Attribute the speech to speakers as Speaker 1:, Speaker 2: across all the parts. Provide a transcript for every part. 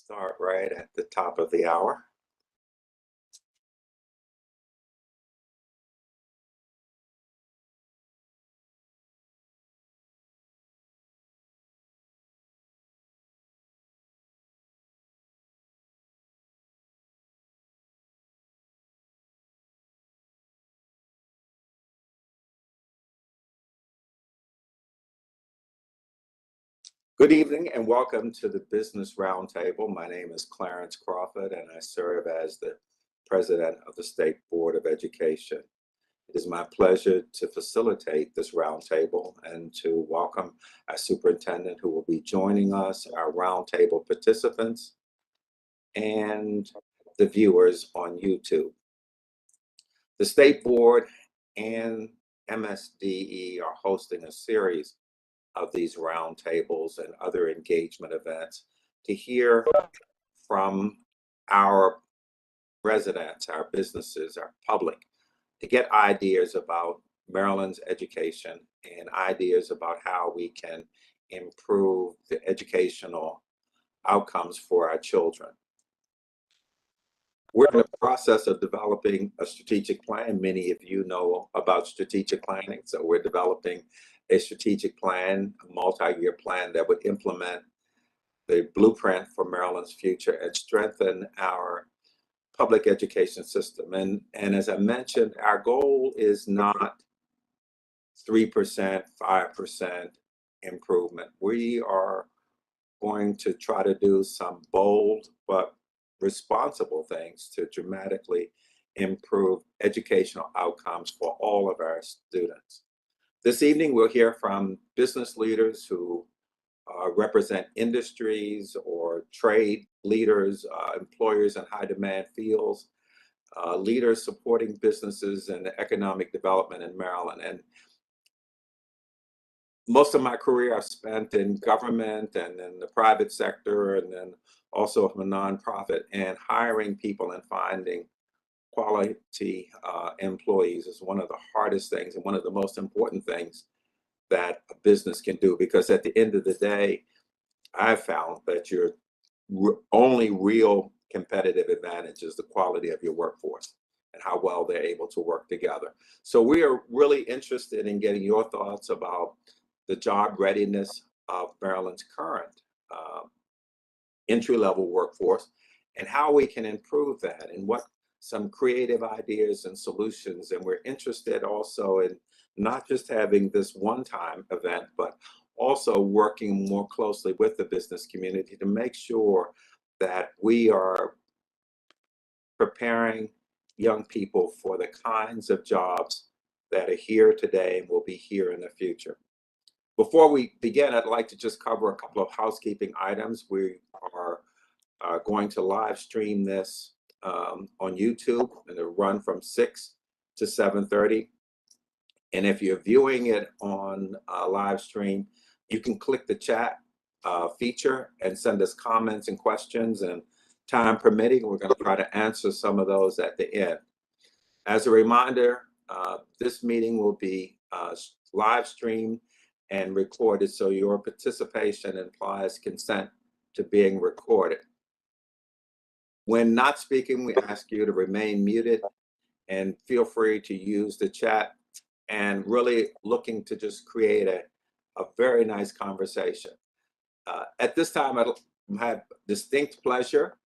Speaker 1: Start right at the top of the hour. Good evening and welcome to the Business Roundtable. My name is Clarence Crawford and I serve as the President of the State Board of Education. It is my pleasure to facilitate this roundtable and to welcome our superintendent who will be joining us, our roundtable participants, and the viewers on YouTube. The State Board and MSDE are hosting a series of these roundtables and other engagement events to hear from our residents, our businesses, our public, to get ideas about Maryland's education and ideas about how we can improve the educational outcomes for our children. We're in the process of developing a strategic plan. Many of you know about strategic planning. So we're developing a strategic plan, a multi-year plan that would implement the blueprint for Maryland's future and strengthen our public education system. And as I mentioned, our goal is not 3%, 5% improvement. We are going to try to do some bold but responsible things to dramatically improve educational outcomes for all of our students. This evening, we'll hear from business leaders who represent industries or trade leaders, employers in high demand fields, leaders supporting businesses and economic development in Maryland. And most of my career I've spent in government and in the private sector and then also a nonprofit, and hiring people and finding quality employees is one of the hardest things and one of the most important things that a business can do, because at the end of the day, I've found that your only real competitive advantage is the quality of your workforce and how well they're able to work together. So we are really interested in getting your thoughts about the job readiness of Maryland's current entry-level workforce and how we can improve that and what some creative ideas and solutions. And we're interested also in not just having this one-time event, but also working more closely with the business community to make sure that we are preparing young people for the kinds of jobs that are here today and will be here in the future. Before we begin, I'd like to just cover a couple of housekeeping items. We are going to live stream this on YouTube, and it'll run from 6 to 7:30. And if you're viewing it on live stream, you can click the chat feature and send us comments and questions, and time permitting, we're going to try to answer some of those at the end. As a reminder, this meeting will be live streamed and recorded, so your participation implies consent to being recorded. When not speaking, we ask you to remain muted and feel free to use the chat, and really looking to just create a very nice conversation. At this time, I have distinct pleasure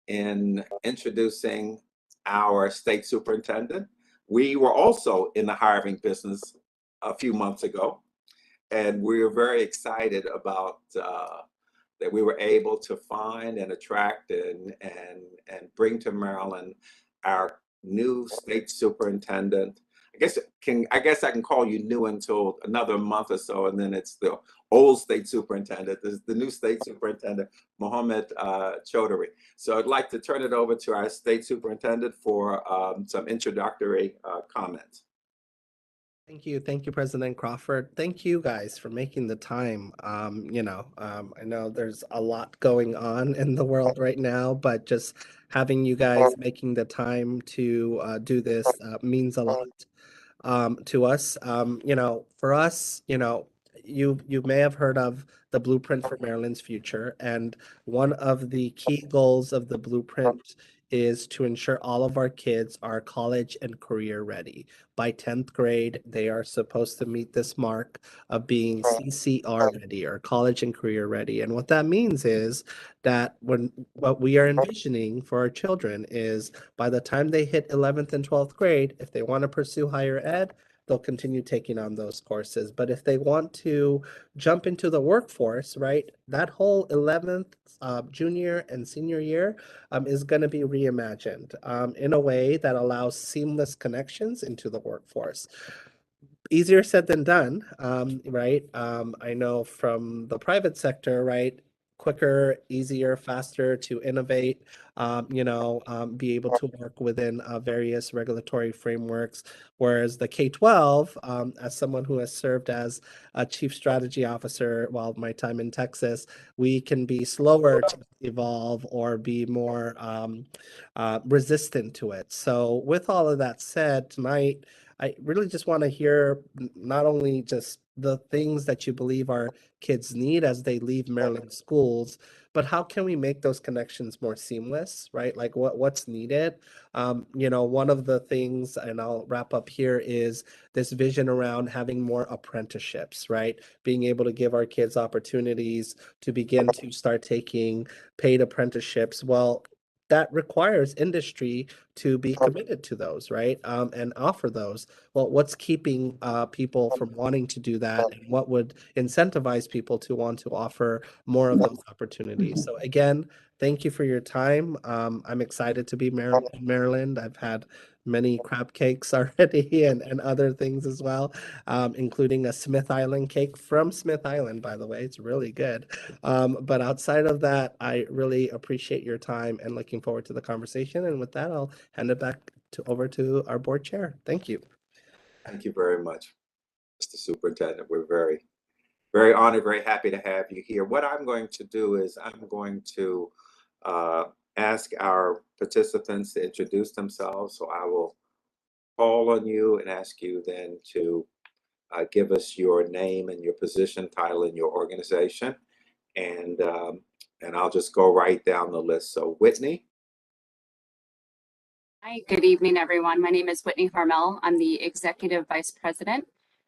Speaker 1: in introducing our state superintendent. We were also in the hiring business a few months ago, and we were very excited about that we were able to find and attract and bring to Maryland our new state superintendent. I guess I can call you new until another month or so, and then it's the old state superintendent. This is the new state superintendent, Mohammed Chaudhary. So I'd like to turn it over to our state superintendent for some introductory comments.
Speaker 2: Thank you, President Crawford. Thank you guys for making the time. I know there's a lot going on in the world right now, but just having you guys making the time to do this means a lot to us. For us, you may have heard of the Blueprint for Maryland's Future, and one of the key goals of the Blueprint is to ensure all of our kids are college and career ready. By 10th grade, they are supposed to meet this mark of being CCR ready, or college and career ready. And what that means is that what we are envisioning for our children is by the time they hit 11th and 12th grade, if they want to pursue higher ed, they'll continue taking on those courses. But if they want to jump into the workforce, right, that whole 11th, junior and senior year is going to be reimagined in a way that allows seamless connections into the workforce. Easier said than done, right? I know from the private sector, right? Quicker, easier, faster to innovate, be able to work within various regulatory frameworks. Whereas the K-12, as someone who has served as a chief strategy officer while my time in Texas, we can be slower to evolve or be more resistant to it. So with all of that said, tonight, I really just want to hear not only just the things that you believe our kids need as they leave Maryland schools, but how can we make those connections more seamless, right? Like what's needed. One of the things, and I'll wrap up here, is this vision around having more apprenticeships, right? Being able to give our kids opportunities to begin to start taking paid apprenticeships. Well, that requires industry to be committed to those, right? And offer those. Well, what's keeping people from wanting to do that, and what would incentivize people to want to offer more of those opportunities? So again, thank you for your time. I'm excited to be in Maryland. I've had many crab cakes already and other things as well, including a Smith Island cake from Smith Island, by the way. It's really good. But outside of that, I really appreciate your time and looking forward to the conversation. And with that, I'll hand it back over to our board chair. Thank you.
Speaker 1: Thank you very much, Mr. Superintendent. We're very, very honored, very happy to have you here. What I'm going to do is I'm going to ask our participants to introduce themselves. So I will call on you and ask you then to give us your name and your position, title, and your organization. And I'll just go right down the list. So Whitney.
Speaker 3: Hi, good evening, everyone. My name is Whitney Harmel. I'm the Executive Vice President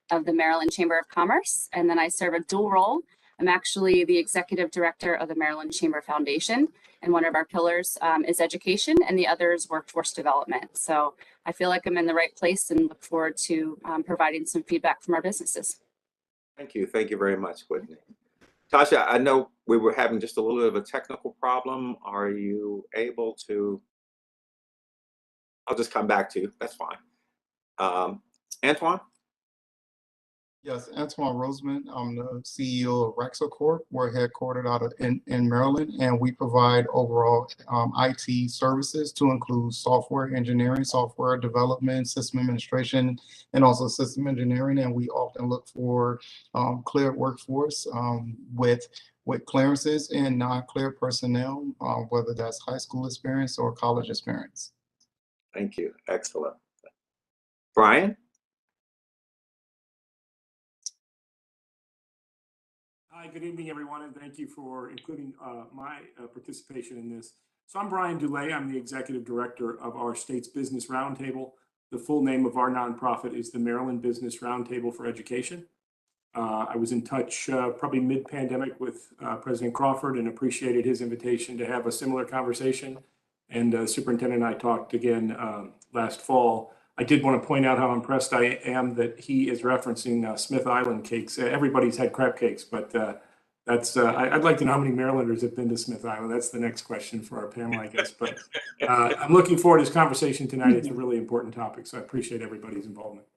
Speaker 3: of the Maryland Chamber of Commerce, and then I serve a dual role. I'm actually the Executive Director of the Maryland Chamber Foundation, and one of our pillars is education, and the other is workforce development. So I feel like I'm in the right place and look forward to providing some feedback from our businesses.
Speaker 1: Thank you. Thank you very much, Whitney. Tasha, I know we were having just a little bit of a technical problem. Are you able to? I'll just come back to you. That's fine. Antoine?
Speaker 4: Yes, Antoine Roseman. I'm the CEO of Rexel Corp. We're headquartered out of in Maryland, and we provide overall IT services to include software engineering, software development, system administration, and also system engineering. And we often look for cleared workforce with clearances and non-cleared personnel, whether that's high school experience or college experience.
Speaker 1: Thank you. Excellent. Brian?
Speaker 5: Hi, good evening, everyone, and thank you for including my participation in this. So I'm Brian Dulay. I'm the Executive Director of our state's Business Roundtable. The full name of our nonprofit is the Maryland Business Roundtable for Education. I was in touch probably mid-pandemic with President Crawford and appreciated his invitation to have a similar conversation. And Superintendent and I talked again last fall. I did want to point out how impressed I am that he is referencing Smith Island cakes. Everybody's had crab cakes, but that's I'd like to know how many Marylanders have been to Smith Island. That's the next question for our panel, I guess. But I'm looking forward to this conversation tonight. It's a really important topic, so I appreciate everybody's involvement.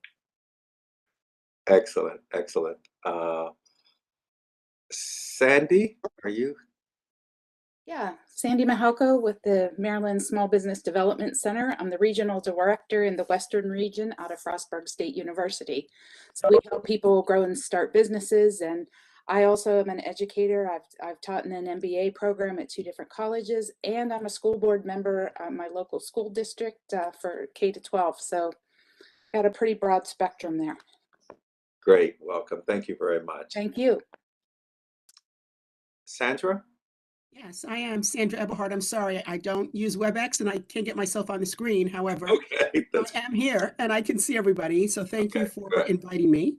Speaker 1: Excellent, excellent. Sandy, are you?
Speaker 6: Yeah, Sandy Mahalko with the Maryland Small Business Development Center. I'm the regional director in the Western region out of Frostburg State University. So we help people grow and start businesses. And I also am an educator. I've taught in an MBA program at 2 different colleges, and I'm a school board member at my local school district for K-12. So got a pretty broad spectrum there.
Speaker 1: Great, welcome. Thank you very much.
Speaker 6: Thank you.
Speaker 1: Sandra?
Speaker 7: Yes, I am Sandra Eberhard. I'm sorry, I don't use WebEx and I can't get myself on the screen. However,
Speaker 1: Okay,
Speaker 7: I am here and I can see everybody. So thank you for
Speaker 1: good.
Speaker 7: inviting me.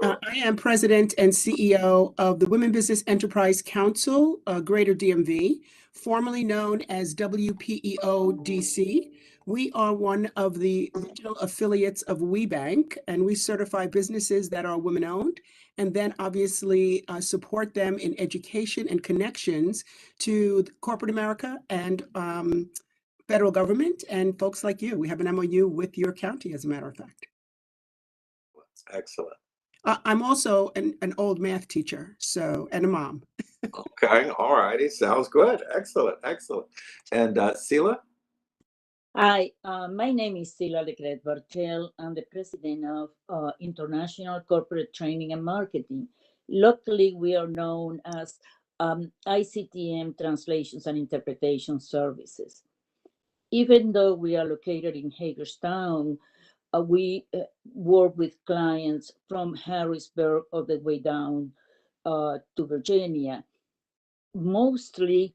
Speaker 1: Sure.
Speaker 7: I am President and CEO of the Women Business Enterprise Council, Greater DMV, formerly known as WPEO DC. We are one of the regional affiliates of WeBank, and we certify businesses that are women-owned, and then obviously support them in education and connections to corporate America and federal government and folks like you. We have an MOU with your county, as a matter of fact.
Speaker 1: Excellent.
Speaker 7: I'm also an old math teacher, so, and a mom.
Speaker 1: Okay, all righty, sounds good. Excellent, excellent. And Sila?
Speaker 8: Hi, my name is Sila Lecret Barchel. I'm the president of International Corporate Training and Marketing. Locally, we are known as ICTM Translations and Interpretation Services. Even though we are located in Hagerstown, we work with clients from Harrisburg all the way down to Virginia, mostly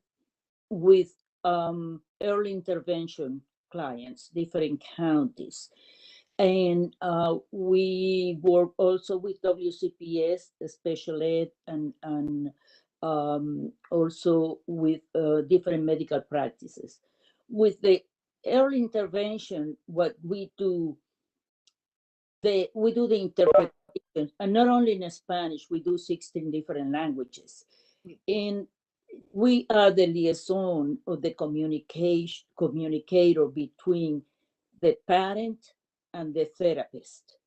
Speaker 8: with early intervention clients, different counties. And we work also with WCPS, special ed, and also with different medical practices. With the early intervention, what we do, we do the interpretation, and not only in Spanish, we do 16 different languages. And we are the liaison or the communicator between the parent and the therapist,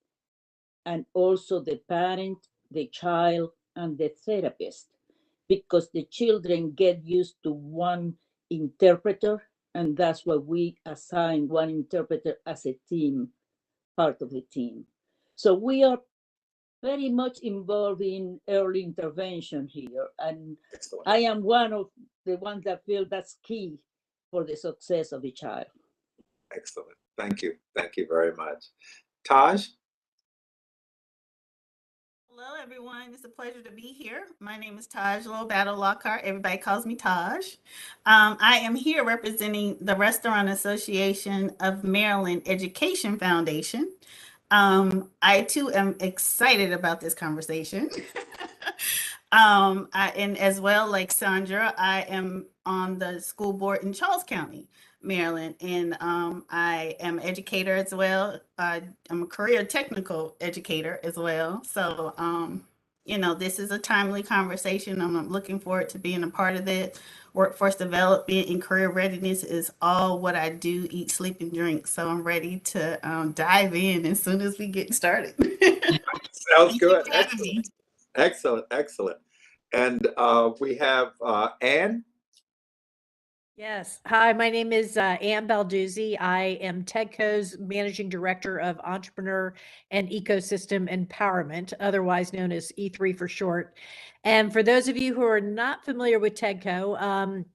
Speaker 8: and also the parent, the child, and the therapist, because the children get used to one interpreter, and that's why we assign one interpreter as a team, part of the team. So we are very much involved in early intervention here. And
Speaker 1: Excellent.
Speaker 8: I am one of the ones that feel that's key for the success of the child.
Speaker 1: Excellent. Thank you. Thank you very much. Taj?
Speaker 9: Hello, everyone. It's a pleasure to be here. My name is Taj Lobattle Lockhart. Everybody calls me Taj. I am here representing the Restaurant Association of Maryland Education Foundation. I too am excited about this conversation. And as well, like Sandra, I am on the school board in Charles County, Maryland, and I am an educator as well. I'm a career technical educator as well. So, you know, this is a timely conversation. I'm looking forward to being a part of it. Workforce development and career readiness is all what I do, eat, sleep, and drink. So I'm ready to dive in as soon as we get started.
Speaker 1: Sounds good. Excellent. Excellent. Excellent. And we have Anne.
Speaker 10: Yes. Hi, my name is Ann Balduzzi. I am TEDCO's Managing Director of Entrepreneur and Ecosystem Empowerment, otherwise known as E3 for short. And for those of you who are not familiar with TEDCO,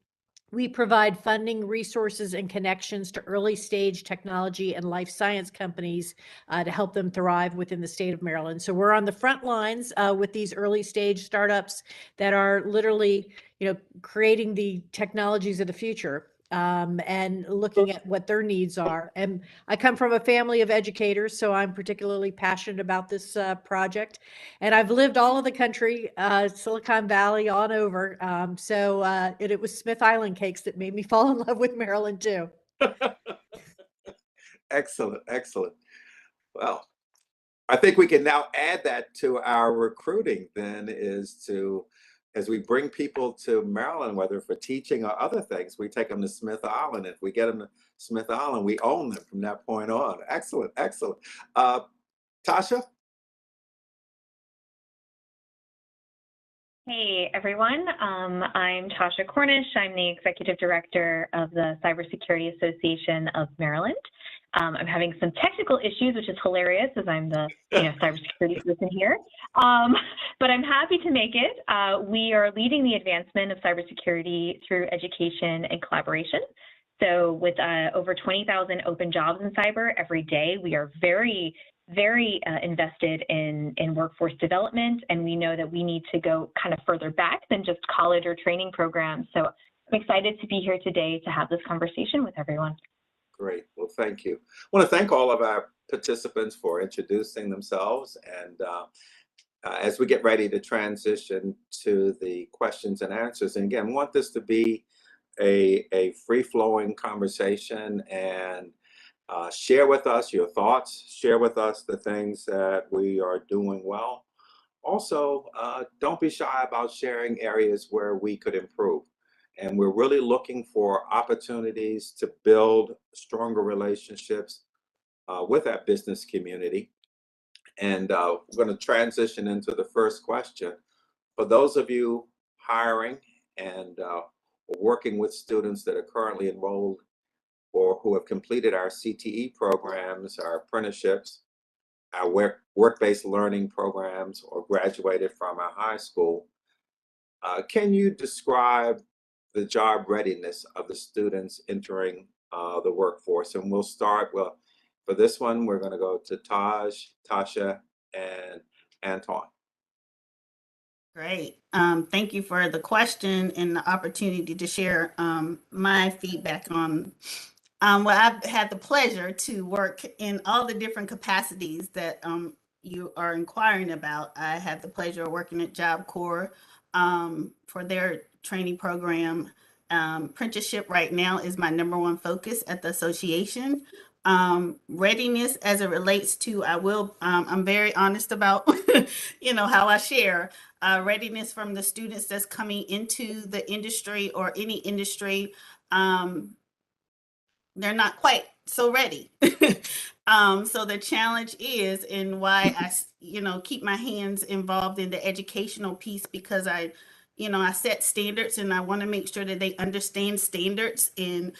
Speaker 10: we provide funding, resources, and connections to early stage technology and life science companies to help them thrive within the state of Maryland. So we're on the front lines with these early stage startups that are literally, you know, creating the technologies of the future. And looking at what their needs are. And I come from a family of educators, so I'm particularly passionate about this project. And I've lived all of the country, Silicon Valley on over. So it was Smith Island cakes that made me fall in love with Maryland too.
Speaker 1: Excellent, excellent. Well, I think we can now add that to our recruiting then, is to, as we bring people to Maryland, whether for teaching or other things, we take them to Smith Island. If we get them to Smith Island, we own them from that point on. Excellent, excellent. Tasha?
Speaker 11: Hey, everyone. I'm Tasha Cornish. I'm the Executive Director of the Cybersecurity Association of Maryland. I'm having some technical issues, which is hilarious, as I'm the cybersecurity person here. But I'm happy to make it. We are leading the advancement of cybersecurity through education and collaboration. So with over 20,000 open jobs in cyber every day, we are very, very invested in workforce development, and we know that we need to go kind of further back than just college or training programs. So I'm excited to be here today to have this conversation with everyone.
Speaker 1: Great. Well, thank you. I want to thank all of our participants for introducing themselves. And as we get ready to transition to the questions and answers, and again, want this to be a free-flowing conversation, and share with us your thoughts, share with us the things that we are doing well. Also, don't be shy about sharing areas where we could improve. And we're really looking for opportunities to build stronger relationships with that business community. And we're going to transition into the first question. For those of you hiring and working with students that are currently enrolled or who have completed our CTE programs, our apprenticeships, our work-based learning programs, or graduated from our high school, can you describe the job readiness of the students entering the workforce? And we'll start, well, for this one, we're going to go to Taj, Tasha, and Anton.
Speaker 9: Great. Thank you for the question and the opportunity to share my feedback on well, I've had the pleasure to work in all the different capacities that you are inquiring about. I had the pleasure of working at Job Corps for their training program. Apprenticeship right now is my #1 focus at the association. Readiness as it relates to, I'm very honest about, how I share readiness from the students that's coming into the industry or any industry. They're not quite so ready. So the challenge is, and why I, keep my hands involved in the educational piece, because I set standards, and I want to make sure that they understand standards in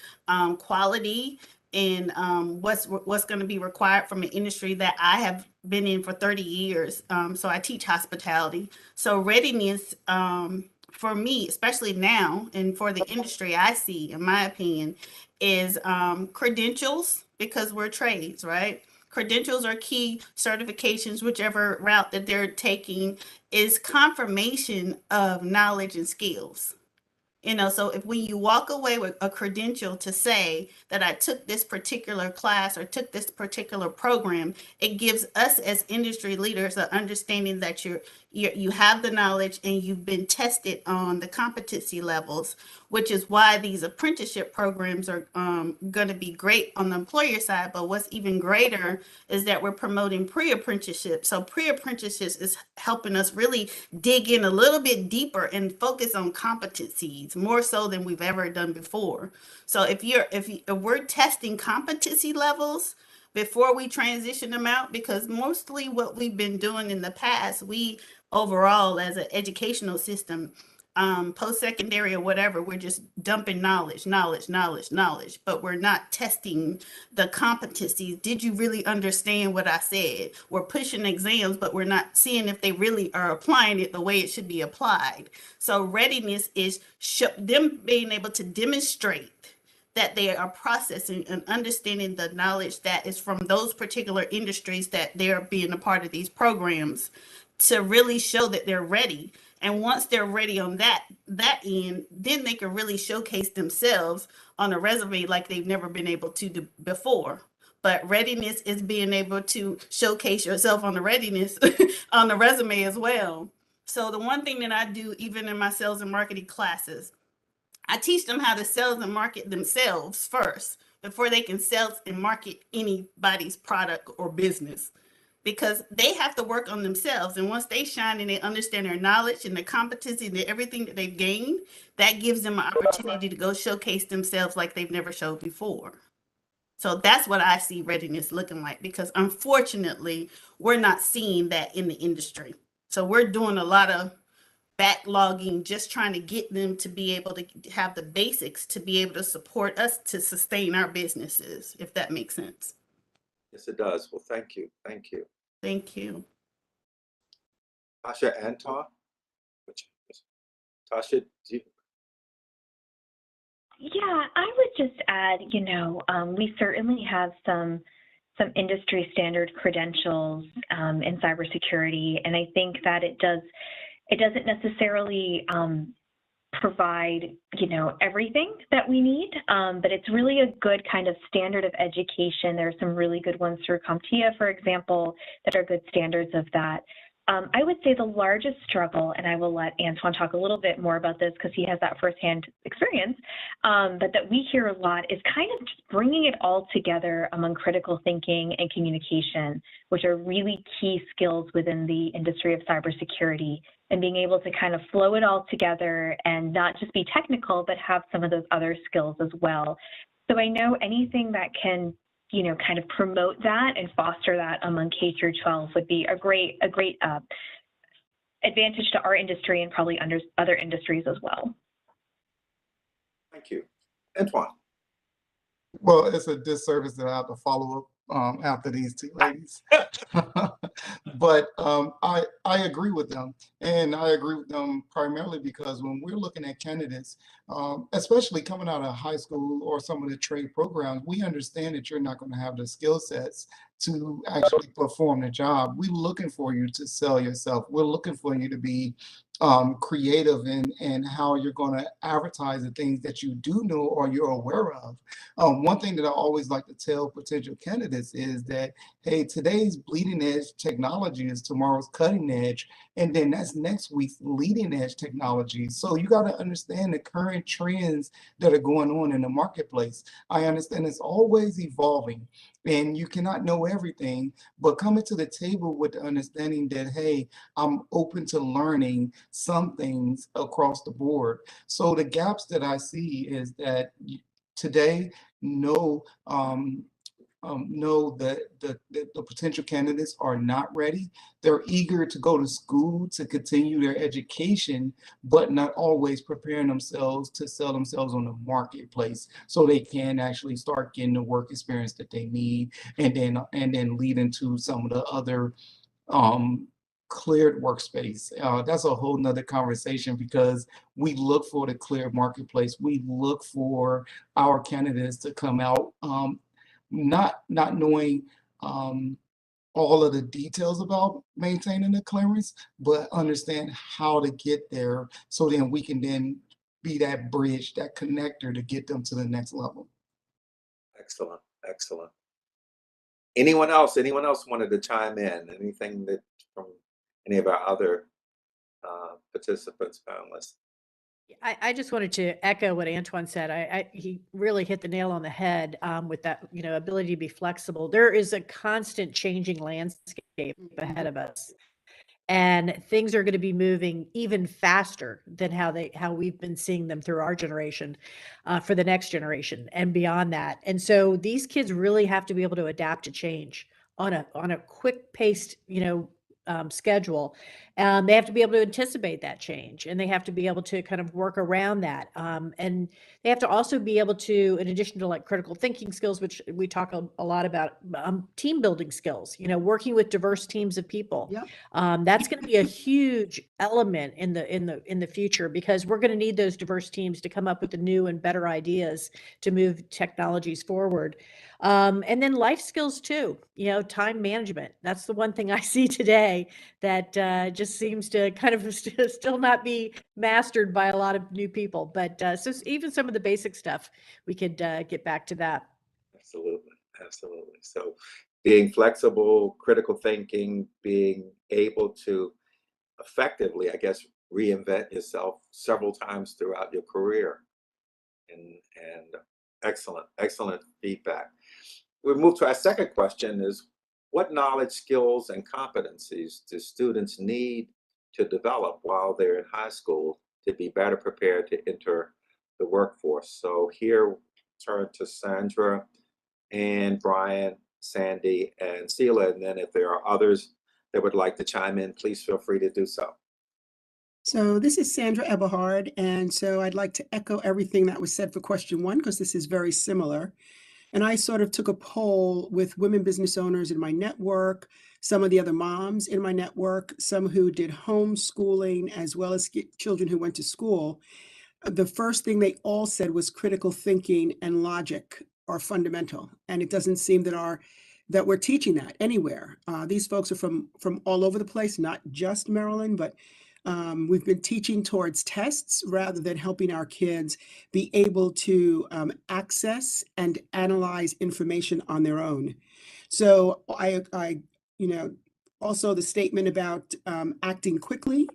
Speaker 9: quality and what's going to be required from an industry that I have been in for 30 years. So I teach hospitality. So readiness for me, especially now, and for the industry I see, in my opinion, is credentials, because we're trades, right? Credentials are key. Certifications, whichever route that they're taking, is confirmation of knowledge and skills. So if when you walk away with a credential to say that I took this particular class or took this particular program, it gives us as industry leaders an understanding that you have the knowledge and you've been tested on the competency levels, which is why these apprenticeship programs are going to be great on the employer side. But what's even greater is that we're promoting pre-apprenticeship. So pre-apprenticeship is helping us really dig in a little bit deeper and focus on competencies more so than we've ever done before. So if we're testing competency levels before we transition them out, because mostly what we've been doing in the past, we overall as an educational system, post-secondary or whatever, we're just dumping knowledge, but we're not testing the competencies. Did you really understand what I said? We're pushing exams, but we're not seeing if they really are applying it the way it should be applied. So readiness is them being able to demonstrate that they are processing and understanding the knowledge that is from those particular industries that they're being a part of these programs, to really show that they're ready. And once they're ready on that end, then they can really showcase themselves on a resume like they've never been able to do before. But readiness is being able to showcase yourself on the readiness on the resume as well. So the one thing that I do, even in my sales and marketing classes, I teach them how to sell and market themselves first before they can sell and market anybody's product or business, because they have to work on themselves. And once they shine and they understand their knowledge and their competency and everything that they've gained, that gives them an opportunity to go showcase themselves like they've never showed before. So that's what I see readiness looking like, because unfortunately, we're not seeing that in the industry. So we're doing a lot of backlogging, just trying to get them to be able to have the basics to be able to support us to sustain our businesses, if that makes sense.
Speaker 1: Yes, it does. Well, thank you. Thank you.
Speaker 9: Thank you.
Speaker 1: Tasha, Anton? Tasha,
Speaker 11: Yeah, I would just add, we certainly have some some industry standard credentials in cybersecurity. And I think that it doesn't necessarily provide, everything that we need, but it's really a good kind of standard of education. There are some really good ones through CompTIA, for example, that are good standards of that. I would say the largest struggle, and I will let Antoine talk a little bit more about this because he has that firsthand experience, but that we hear a lot is kind of just bringing it all together among critical thinking and communication, which are really key skills within the industry of cybersecurity, and being able to kind of flow it all together and not just be technical, but have some of those other skills as well. So I know anything that can kind of promote that and foster that among K through 12 would be a great advantage to our industry and probably other industries as well.
Speaker 1: Thank you. Antoine.
Speaker 4: Well, it's a disservice that I have to follow up after these two ladies. But I agree with them. And I agree with them primarily because when we're looking at candidates, especially coming out of high school or some of the trade programs, we understand that you're not going to have the skill sets to actually perform the job. We're looking for you to sell yourself. We're looking for you to be creative in how you're going to advertise the things that you do know or you're aware of. One thing that I always like to tell potential candidates is that, hey, today's bleeding edge technology is tomorrow's cutting edge, and then that's next week's leading edge technology. So you got to understand the current trends that are going on in the marketplace. I understand it's always evolving, and you cannot know everything, but coming to the table with the understanding that, hey, I'm open to learning some things across the board. So the gaps that I see is that today, know that the potential candidates are not ready. They're eager to go to school to continue their education, but not always preparing themselves to sell themselves on the marketplace so they can actually start getting the work experience that they need, and then lead into some of the other cleared workspace. That's a whole nother conversation because we look for the cleared marketplace. We look for our candidates to come out not knowing all of the details about maintaining the clearance, but understand how to get there so then we can then be that bridge, that connector to get them to the next level.
Speaker 1: Excellent, excellent. Anyone else wanted to chime in? Anything that from any of our other participants, panelists?
Speaker 10: I just wanted to echo what Antoine said. He really hit the nail on the head with that, ability to be flexible. There is a constant changing landscape ahead of us, and things are going to be moving even faster than how we've been seeing them through our generation, for the next generation and beyond that. And so these kids really have to be able to adapt to change on a quick paced, schedule. They have to be able to anticipate that change, and they have to be able to kind of work around that. And they have to also be able to, in addition to like critical thinking skills, which we talk a lot about, team building skills, working with diverse teams of people.
Speaker 7: Yep.
Speaker 10: That's going to be a huge element in the future, because we're going to need those diverse teams to come up with the new and better ideas to move technologies forward. And then life skills too, time management. That's the one thing I see today that just seems to kind of still not be mastered by a lot of new people. But so even some of the basic stuff, we could get back to that.
Speaker 1: Absolutely, absolutely. So being flexible, critical thinking, being able to effectively, I guess, reinvent yourself several times throughout your career. And excellent feedback. We move to our second question is, what knowledge, skills, and competencies do students need to develop while they're in high school to be better prepared to enter the workforce? So here, turn to Sandra and Brian, Sandy, and Sheila, and then if there are others that would like to chime in, please feel free to do so.
Speaker 7: So this is Sandra Eberhard, and so I'd like to echo everything that was said for question one, because this is very similar. And I sort of took a poll with women business owners in my network, some of the other moms in my network, some who did homeschooling, as well as children who went to school. The first thing they all said was critical thinking and logic are fundamental. And it doesn't seem that our that we're teaching that anywhere. These folks are from all over the place, not just Maryland, but we've been teaching towards tests rather than helping our kids be able to access and analyze information on their own. So I also the statement about acting quickly,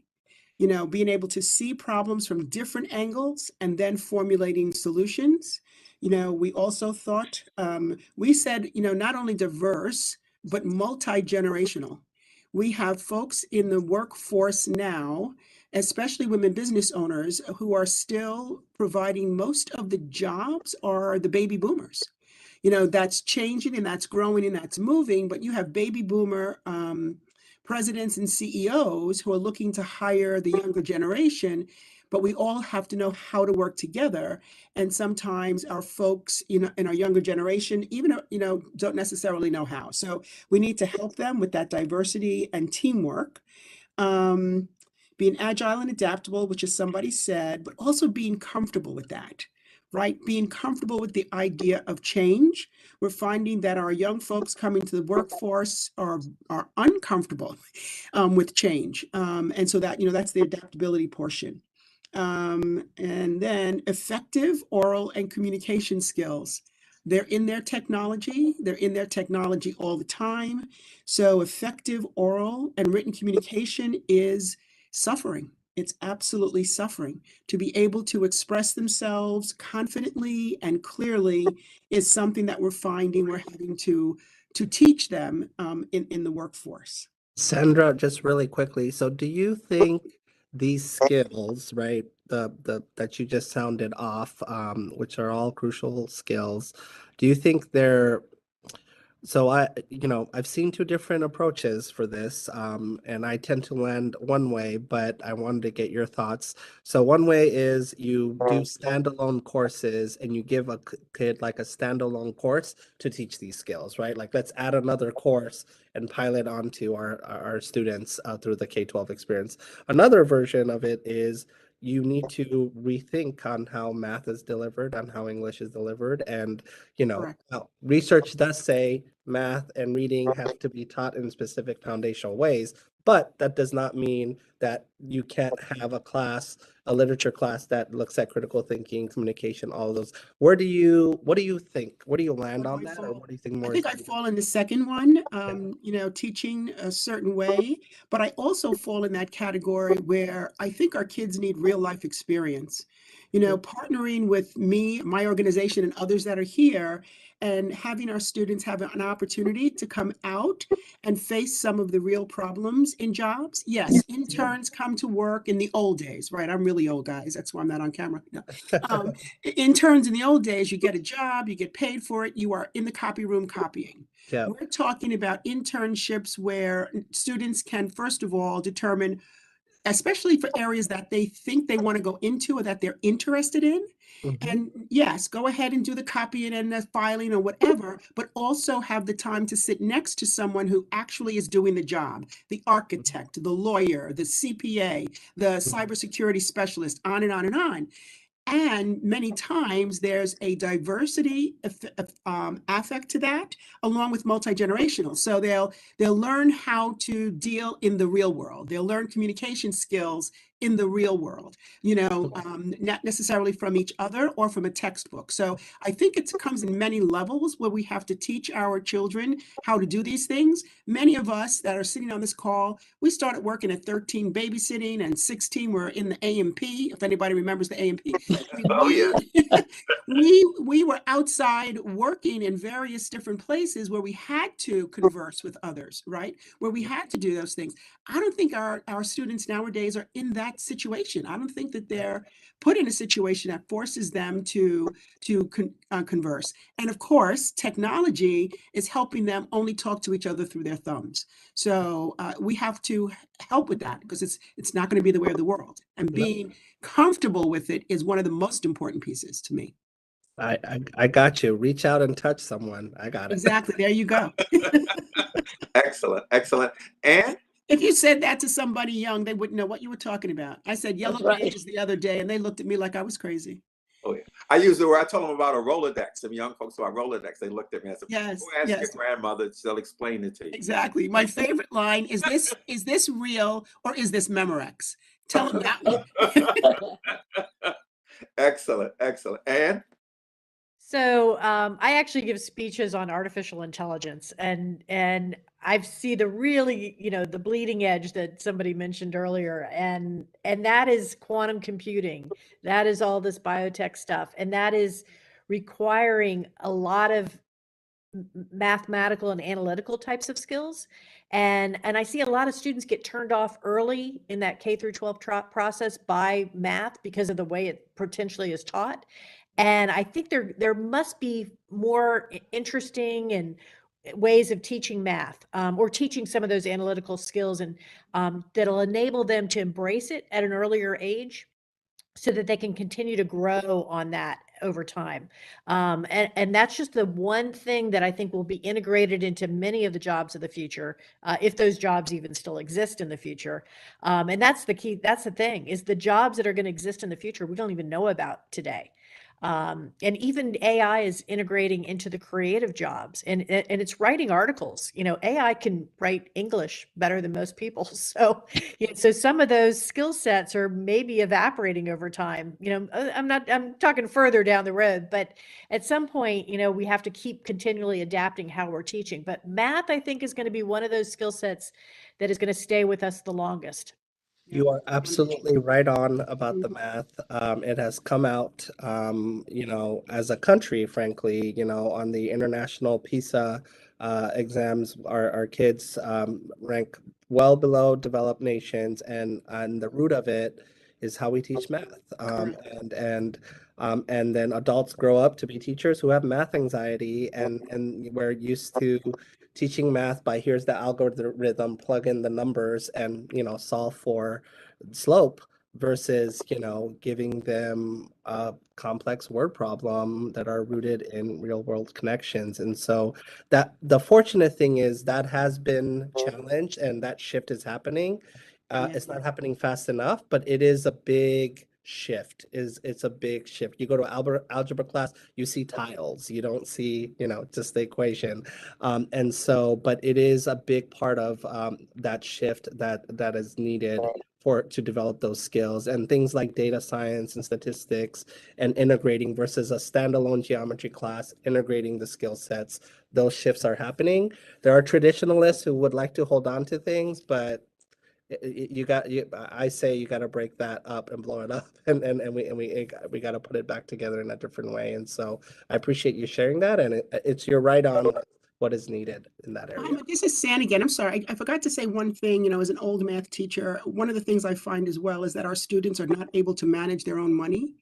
Speaker 7: being able to see problems from different angles and then formulating solutions. We also thought, we said, not only diverse, but multi-generational. We have folks in the workforce now, especially women business owners, who are still providing most of the jobs are the baby boomers. That's changing and that's growing and that's moving, but you have baby boomer presidents and CEOs who are looking to hire the younger generation, but we all have to know how to work together. And sometimes our folks, in our younger generation, even, don't necessarily know how. So we need to help them with that diversity and teamwork. Being agile and adaptable, which is somebody said, but also being comfortable with that, right? Being comfortable with the idea of change. We're finding that our young folks coming to the workforce are uncomfortable with change. And so that, that's the adaptability portion. And then effective oral and communication skills. They're in their technology. They're in their technology all the time. So effective oral and written communication is suffering. It's absolutely suffering. To be able to express themselves confidently and clearly is something that we're finding we're having to teach them in the workforce.
Speaker 2: Sandra, just really quickly. So do you think these skills, right, that you just sounded off, which are all crucial skills, do you think they're So I've seen two different approaches for this, and I tend to land one way, but I wanted to get your thoughts. So one way is you do standalone courses and you give a kid like a standalone course to teach these skills, right? Like let's add another course and pilot onto our students through the K-12 experience. Another version of it is you need to rethink on how math is delivered, on how English is delivered. And,
Speaker 7: Correct.
Speaker 2: research does say math and reading have to be taught in specific foundational ways, but that does not mean that you can't have a literature class that looks at critical thinking, communication, all of those. What do you think? Where do you land on that? Or what do you think more?
Speaker 7: I think I fall in the second one, teaching a certain way, but I also fall in that category where I think our kids need real life experience. Partnering with me, my organization, and others that are here, and having our students have an opportunity to come out and face some of the real problems in jobs. Yes, interns come to work in the old days, right? I'm really old, guys. That's why I'm not on camera. No. Interns in the old days, you get a job, you get paid for it, you are in the copy room copying.
Speaker 2: Yeah.
Speaker 7: We're talking about internships where students can, first of all, determine, especially for areas that they think they want to go into or that they're interested in.
Speaker 2: Mhm.
Speaker 7: And yes, go ahead and do the copying and the filing or whatever, but also have the time to sit next to someone who actually is doing the job, the architect, the lawyer, the CPA, the cybersecurity specialist, on and on and on. And many times there's a diversity affect to that, along with multi-generational. So they'll learn how to deal in the real world. They'll learn communication skills in the real world, not necessarily from each other or from a textbook. So I think it comes in many levels where we have to teach our children how to do these things. Many of us that are sitting on this call, we started working at 13 babysitting and 16 were in the AMP, if anybody remembers the AMP.
Speaker 1: Oh, yeah.
Speaker 7: We were outside working in various different places where we had to converse with others, right? Where we had to do those things. I don't think our students nowadays are in that situation. I don't think that they're put in a situation that forces them to converse. And of course, technology is helping them only talk to each other through their thumbs. So we have to help with that because it's not going to be the way of the world. And being comfortable with it is one of the most important pieces to me.
Speaker 2: I got you. Reach out and touch someone. I got it.
Speaker 7: Exactly. There you go.
Speaker 1: Excellent. Excellent. And
Speaker 7: if you said that to somebody young, they wouldn't know what you were talking about. I said yellow
Speaker 8: That's right.
Speaker 7: pages the other day, and they looked at me like I was crazy.
Speaker 1: oh, yeah. I use the word, I told them about a Rolodex. Some young folks about Rolodex, they looked at me and said,
Speaker 7: Yes,
Speaker 1: "Go ask
Speaker 7: yes.
Speaker 1: your grandmother, she'll explain it to you."
Speaker 7: Exactly. My favorite line is this real or is this Memorex? Tell them that one.
Speaker 1: Excellent, excellent. And
Speaker 10: So I actually give speeches on artificial intelligence, and I see the really, the bleeding edge that somebody mentioned earlier, and that is quantum computing. That is all this biotech stuff, and that is requiring a lot of mathematical and analytical types of skills. And I see a lot of students get turned off early in that K through 12 process by math because of the way it potentially is taught. And I think there must be more interesting and ways of teaching math, or teaching some of those analytical skills, and that'll enable them to embrace it at an earlier age, so that they can continue to grow on that over time. And that's just the one thing that I think will be integrated into many of the jobs of the future, if those jobs even still exist in the future. And that's the key. That's the thing, is the jobs that are going to exist in the future, we don't even know about today. And even AI is integrating into the creative jobs, and it's writing articles. AI can write English better than most people. So, so some of those skill sets are maybe evaporating over time. I'm talking further down the road, but at some point, we have to keep continually adapting how we're teaching. But math, I think, is going to be one of those skill sets that is going to stay with us the longest.
Speaker 2: You are absolutely right on about the math. It has come out, as a country, frankly, on the international PISA exams, our kids rank well below developed nations, and the root of it is how we teach math. And then adults grow up to be teachers who have math anxiety, and we're used to teaching math by here's the algorithm, plug in the numbers, and solve for slope, versus giving them a complex word problem that are rooted in real world connections. And so that the fortunate thing is that has been challenged, and that shift is happening. It's not happening fast enough, but it is a big shift. It's a big shift. You go to algebra class, you see tiles, you don't see just the equation. And so, but it is a big part of that shift that is needed to develop those skills, and things like data science and statistics, and integrating versus a standalone geometry class, integrating the skill sets. Those shifts are happening. There are traditionalists who would like to hold on to things, but I say you got to break that up and blow it up, and we got to put it back together in a different way. And so I appreciate you sharing that, and you're right on what is needed in that area.
Speaker 7: This is San again. I'm sorry. I forgot to say one thing, as an old math teacher, one of the things I find as well is that our students are not able to manage their own money.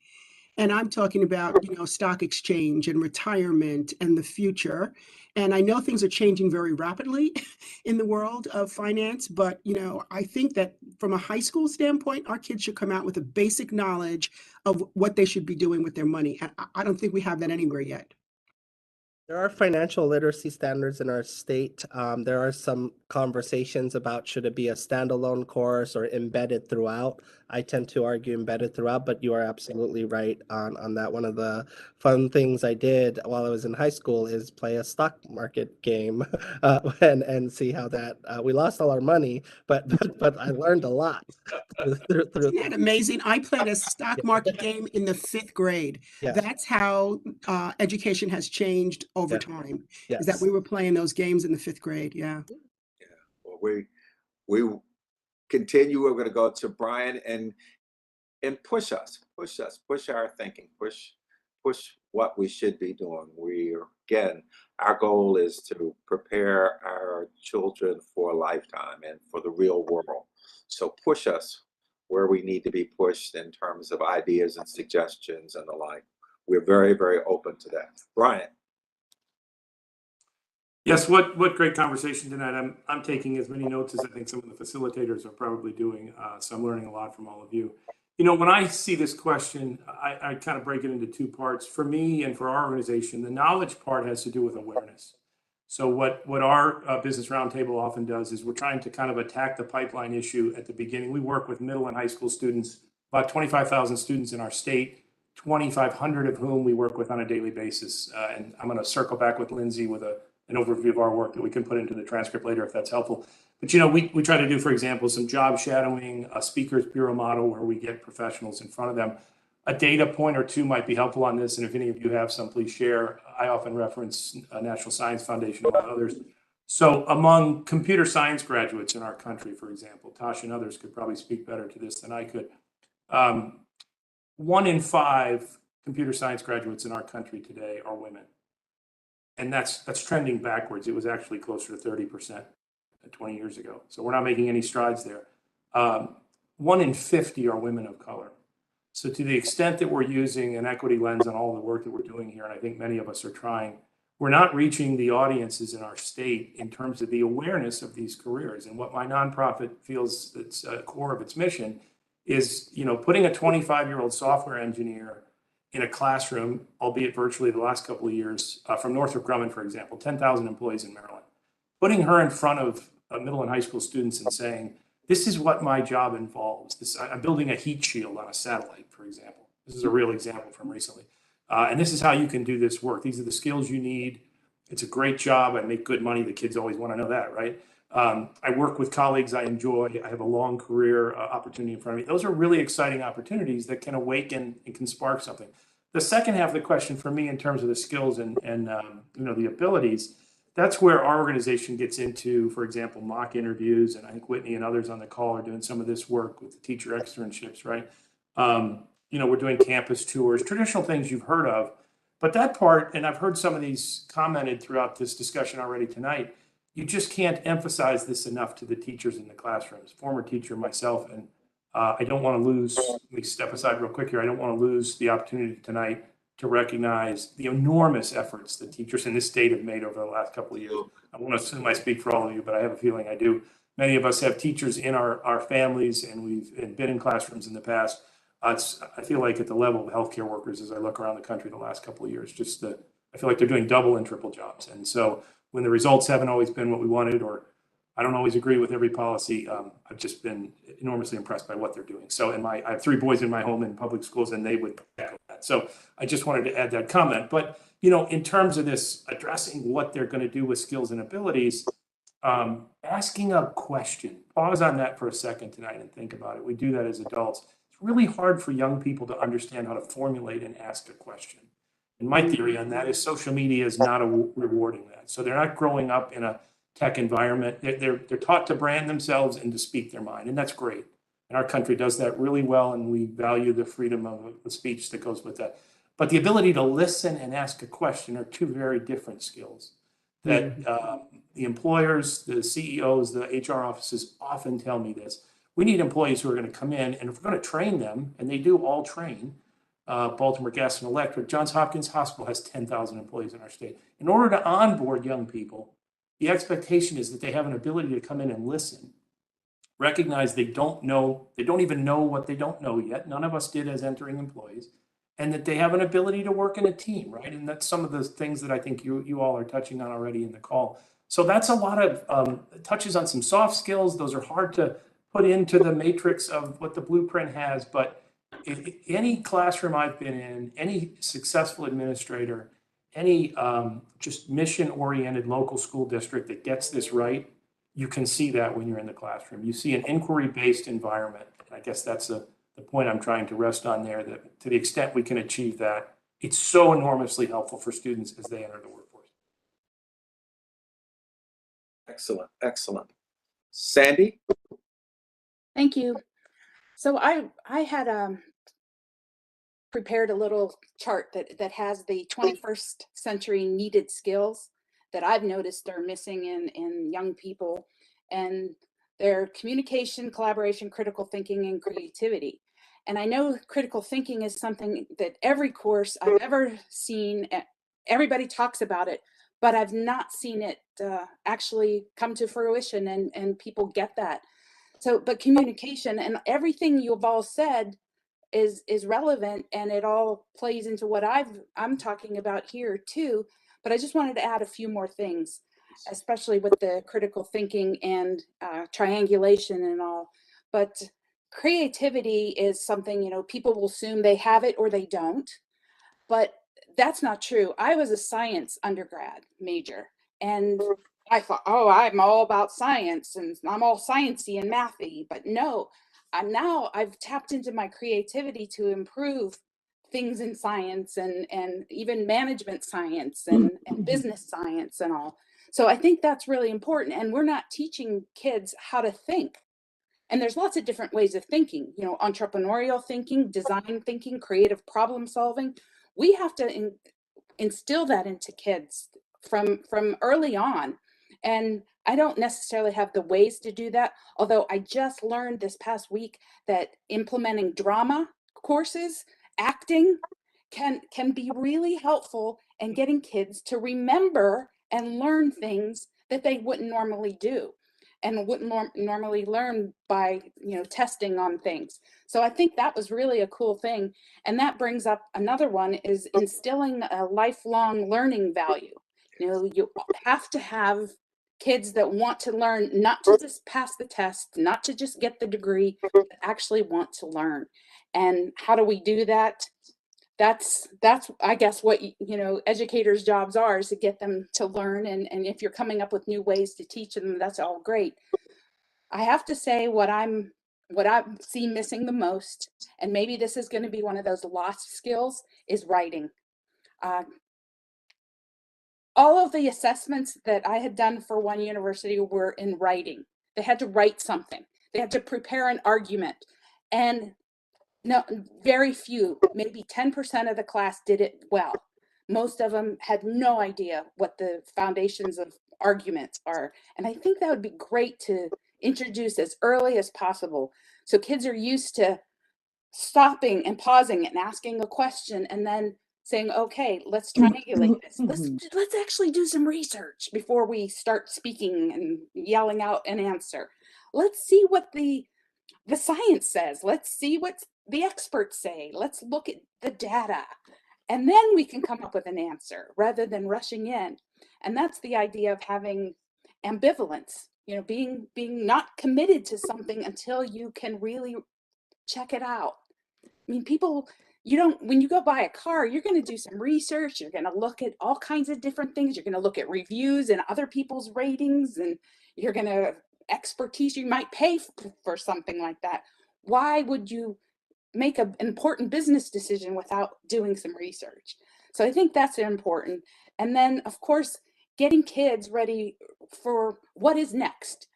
Speaker 7: And I'm talking about, stock exchange and retirement and the future. And I know things are changing very rapidly in the world of finance, but, I think that from a high school standpoint, our kids should come out with a basic knowledge of what they should be doing with their money. I don't think we have that anywhere yet.
Speaker 2: There are financial literacy standards in our state. There are some conversations about should it be a standalone course or embedded throughout. I tend to argue embedded throughout, but you are absolutely right on that. One of the fun things I did while I was in high school is play a stock market game and see how that we lost all our money, but I learned a lot.
Speaker 7: Isn't that amazing? I played a stock market game in the 5th grade.
Speaker 2: Yes.
Speaker 7: That's how education has changed over time.
Speaker 2: Yes.
Speaker 7: Is that we were playing those games in the 5th grade. Yeah.
Speaker 1: Well, we continue. We're going to go to Brian and push our thinking, push what we should be doing. Our goal is to prepare our children for a lifetime and for the real world. So push us where we need to be pushed in terms of ideas and suggestions and the like. We're very, very open to that. Brian.
Speaker 5: Yes, what great conversation tonight. I'm taking as many notes as I think some of the facilitators are probably doing. So I'm learning a lot from all of you. When I see this question, I kind of break it into 2 parts. For me and for our organization, the knowledge part has to do with awareness. So what our Business Roundtable often does is we're trying to kind of attack the pipeline issue at the beginning. We work with middle and high school students, about 25,000 students in our state. 2,500 of whom we work with on a daily basis. And I'm going to circle back with Lindsay with an overview of our work that we can put into the transcript later if that's helpful. But, you know, we try to do, for example, some job shadowing, a speakers bureau model where we get professionals in front of them. A data point or two might be helpful on this. And if any of you have some, please share. I often reference National Science Foundation and others. So among computer science graduates in our country, for example, Tasha and others could probably speak better to this than I could. 1 in 5 computer science graduates in our country today are women. And that's trending backwards. It was actually closer to 30% 20 years ago. So we're not making any strides there. 1 in 50 are women of color. So to the extent that we're using an equity lens on all the work that we're doing here, and I think many of us are trying, we're not reaching the audiences in our state in terms of the awareness of these careers. And what my nonprofit feels that's a core of its mission is, you know, putting a 25-year-old software engineer in a classroom, albeit virtually the last couple of years, from Northrop Grumman, for example, 10,000 employees in Maryland, putting her in front of middle and high school students and saying, this is what my job involves. I'm building a heat shield on a satellite, for example. This is a real example from recently. And this is how you can do this work. These are the skills you need. It's a great job. I make good money. The kids always want to know that, right? I work with colleagues I enjoy. I have a long career opportunity in front of me. Those are really exciting opportunities that can awaken and can spark something. The second half of the question for me in terms of the skills and you know, the abilities, that's where our organization gets into, for example, mock interviews. And I think Whitney and others on the call are doing some of this work with the teacher externships, right? You know, we're doing campus tours, traditional things you've heard of. But that part, and I've heard some of these commented throughout this discussion already tonight, you just can't emphasize this enough to the teachers in the classrooms. Former teacher myself, and I don't want to lose, let me step aside real quick here. I don't want to lose the opportunity tonight to recognize the enormous efforts that teachers in this state have made over the last couple of years. I won't assume I speak for all of you, but I have a feeling I do. Many of us have teachers in our families, and we've been in classrooms in the past. I feel like at the level of healthcare workers, as I look around the country the last couple of years, I feel like they're doing double and triple jobs. And so when the results haven't always been what we wanted, or I don't always agree with every policy, I've just been enormously impressed by what they're doing. So, I have 3 boys in my home in public schools, and they would echo that. So I just wanted to add that comment. But, you know, in terms of this addressing what they're going to do with skills and abilities, asking a question, pause on that for a second tonight and think about it. We do that as adults. It's really hard for young people to understand how to formulate and ask a question. And my theory on that is social media is not rewarding that. So they're not growing up in a tech environment. They're taught to brand themselves and to speak their mind, and that's great. And our country does that really well, and we value the freedom of the speech that goes with that. But the ability to listen and ask a question are 2 very different skills that the employers, the CEOs, the HR offices often tell me this. We need employees who are going to come in, and if we're going to train them, and they do all train, Baltimore Gas and Electric, Johns Hopkins Hospital has 10,000 employees in our state. In order to onboard young people, the expectation is that they have an ability to come in and listen, recognize they don't even know what they don't know yet. None of us did as entering employees, and that they have an ability to work in a team, right? And that's some of the things that I think you all are touching on already in the call. So that's a lot of touches on some soft skills. Those are hard to put into the matrix of what the blueprint has, but any classroom I've been in, any successful administrator, any just mission-oriented local school district that gets this right, you can see that when you're in the classroom. You see an inquiry-based environment. And I guess that's the point I'm trying to rest on there, that to the extent we can achieve that, it's so enormously helpful for students as they enter the workforce.
Speaker 1: Excellent, excellent. Sandy?
Speaker 6: Thank you. So I had prepared a little chart that has the 21st century needed skills that I've noticed are missing in young people, and they're communication, collaboration, critical thinking, and creativity. And I know critical thinking is something that every course I've ever seen, everybody talks about it, but I've not seen it actually come to fruition and people get that. So, but communication and everything you've all said is relevant, and it all plays into what I'm talking about here too. But I just wanted to add a few more things, especially with the critical thinking and triangulation and all. But creativity is something, you know, people will assume they have it or they don't, but that's not true. I was a science undergrad major, and I thought, oh, I'm all about science and I'm all sciencey and mathy, but no, now I've tapped into my creativity to improve things in science and even management science and business science and all. So I think that's really important. And we're not teaching kids how to think. And there's lots of different ways of thinking, you know, entrepreneurial thinking, design thinking, creative problem solving. We have to instill that into kids from early on. And I don't necessarily have the ways to do that, although I just learned this past week that implementing drama courses, acting, can be really helpful in getting kids to remember and learn things that they wouldn't normally do and wouldn't normally learn by, you know, testing on things. So I think that was really a cool thing. And that brings up another one, is instilling a lifelong learning value. You know, you have to have kids that want to learn, not to just pass the test, not to just get the degree, but actually want to learn. And how do we do that? That's I guess what, you know, educators' jobs are, is to get them to learn. And if you're coming up with new ways to teach them, that's all great. I have to say what I see missing the most, and maybe this is going to be one of those lost skills, is writing. All of the assessments that I had done for one university were in writing. They had to write something. They had to prepare an argument. And no, very few, maybe 10% of the class did it well. Most of them had no idea what the foundations of arguments are. And I think that would be great to introduce as early as possible, so kids are used to stopping and pausing and asking a question and then saying, okay, let's triangulate this. Let's actually do some research before we start speaking and yelling out an answer. Let's see what the science says. Let's see what the experts say. Let's look at the data, and then we can come up with an answer rather than rushing in. And that's the idea of having ambivalence, you know, being not committed to something until you can really check it out. I mean, people, when you go buy a car, you're going to do some research. You're going to look at all kinds of different things. You're going to look at reviews and other people's ratings, and you're going to expertise. You might pay for something like that. Why would you make an important business decision without doing some research? So I think that's important. And then, of course, getting kids ready for what is next.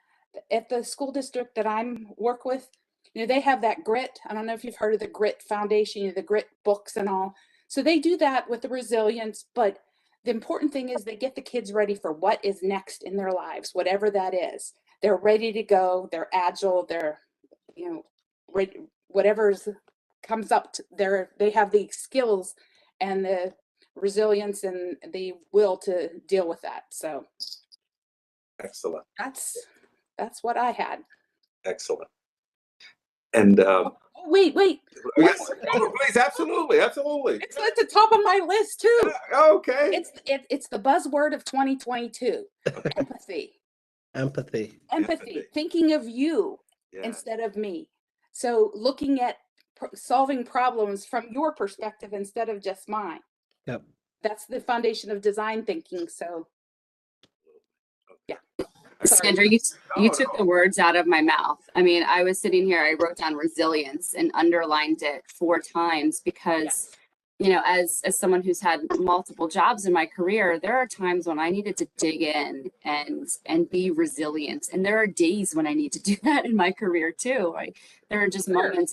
Speaker 6: At the school district that I'm work with, you know, they have that GRIT. I don't know if you've heard of the GRIT Foundation, you know, the GRIT books and all. So they do that with the resilience, but the important thing is they get the kids ready for what is next in their lives, whatever that is. They're ready to go. They're agile. They're, you know, whatever comes up, they have the skills and the resilience and the will to deal with that. So
Speaker 1: excellent.
Speaker 6: That's what I had.
Speaker 1: Excellent. And
Speaker 6: wait.
Speaker 1: yes, please, absolutely.
Speaker 6: It's at the top of my list too.
Speaker 1: Okay.
Speaker 6: It's the buzzword of 2022. Empathy. Thinking of you instead of me. So looking at solving problems from your perspective instead of just mine.
Speaker 2: Yep.
Speaker 6: That's the foundation of design thinking. So yeah.
Speaker 3: Sandra, you took the words out of my mouth. I mean, I was sitting here, I wrote down resilience and underlined it 4 times because, you know, as someone who's had multiple jobs in my career, there are times when I needed to dig in and be resilient. And there are days when I need to do that in my career too. There are just moments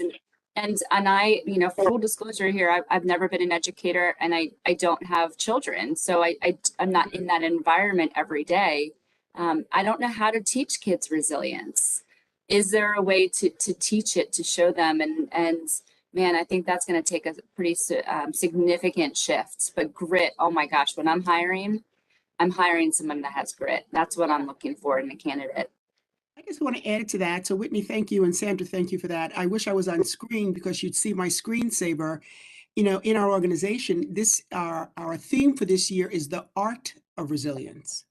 Speaker 3: and I, you know, full disclosure here, I've never been an educator and I don't have children. So I'm not in that environment every day. I don't know how to teach kids resilience. Is there a way to teach it, to show them? And man, I think that's going to take a pretty significant shift. But grit, oh my gosh, when I'm hiring someone that has grit. That's what I'm looking for in a candidate.
Speaker 7: I just want to add to that. So Whitney, thank you. And Sandra, thank you for that. I wish I was on screen because you'd see my screensaver. You know, in our organization, our theme for this year is the art of resilience.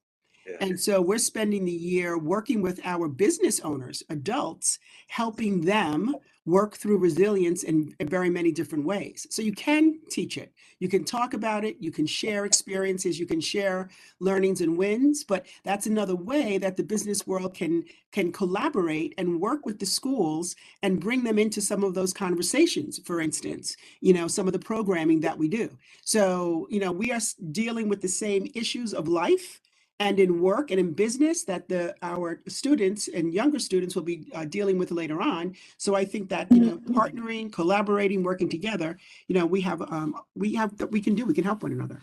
Speaker 1: Yeah.
Speaker 7: And so we're spending the year working with our business owners, adults, helping them work through resilience in very many different ways. So you can teach it. You can talk about it. You can share experiences. You can share learnings and wins. But that's another way that the business world can collaborate and work with the schools and bring them into some of those conversations. For instance, some of the programming that we do. So, we are dealing with the same issues of life and in work and in business that our students and younger students will be dealing with later on. So I think that, partnering, collaborating, working together, we can help one another.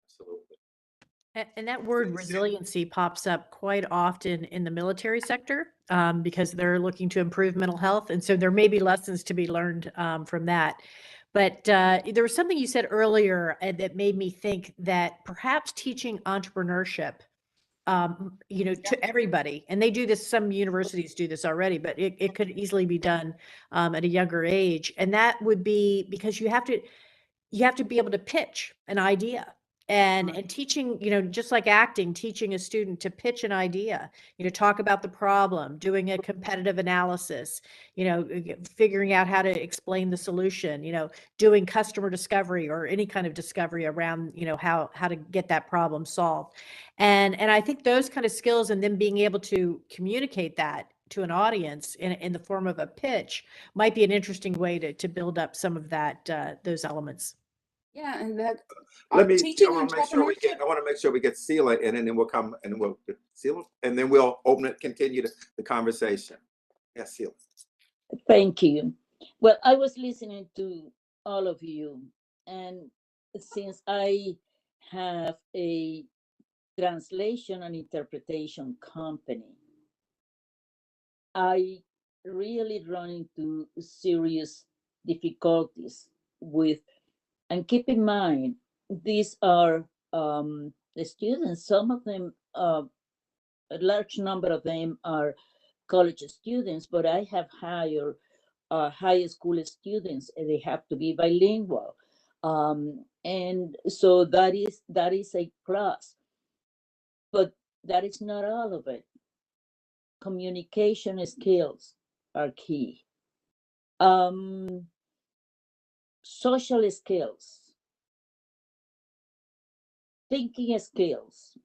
Speaker 1: Absolutely.
Speaker 10: And that word resiliency pops up quite often in the military sector because they're looking to improve mental health. And so there may be lessons to be learned from that. But there was something you said earlier that made me think that perhaps teaching entrepreneurship, to everybody, and they do this, some universities do this already, but it could easily be done at a younger age. And that would be because you have to be able to pitch an idea. And teaching, just like acting, teaching a student to pitch an idea, talk about the problem, doing a competitive analysis, figuring out how to explain the solution, doing customer discovery or any kind of discovery around, how to get that problem solved. And I think those kind of skills and then being able to communicate that to an audience in the form of a pitch might be an interesting way to build up some of that, those elements.
Speaker 6: Yeah, and that
Speaker 1: I want
Speaker 6: entrepreneurship.
Speaker 1: to make sure we get Sela in, and then we'll come and we'll get Sela, and then we'll continue the conversation. Yes, Sela.
Speaker 8: Thank you. Well, I was listening to all of you, and since I have a translation and interpretation company, I really run into serious difficulties with, and keep in mind, these are the students, some of them, a large number of them are college students, but I have hired high school students, and they have to be bilingual. And so that is a plus, but that is not all of it. Communication skills are key. Social skills, thinking skills,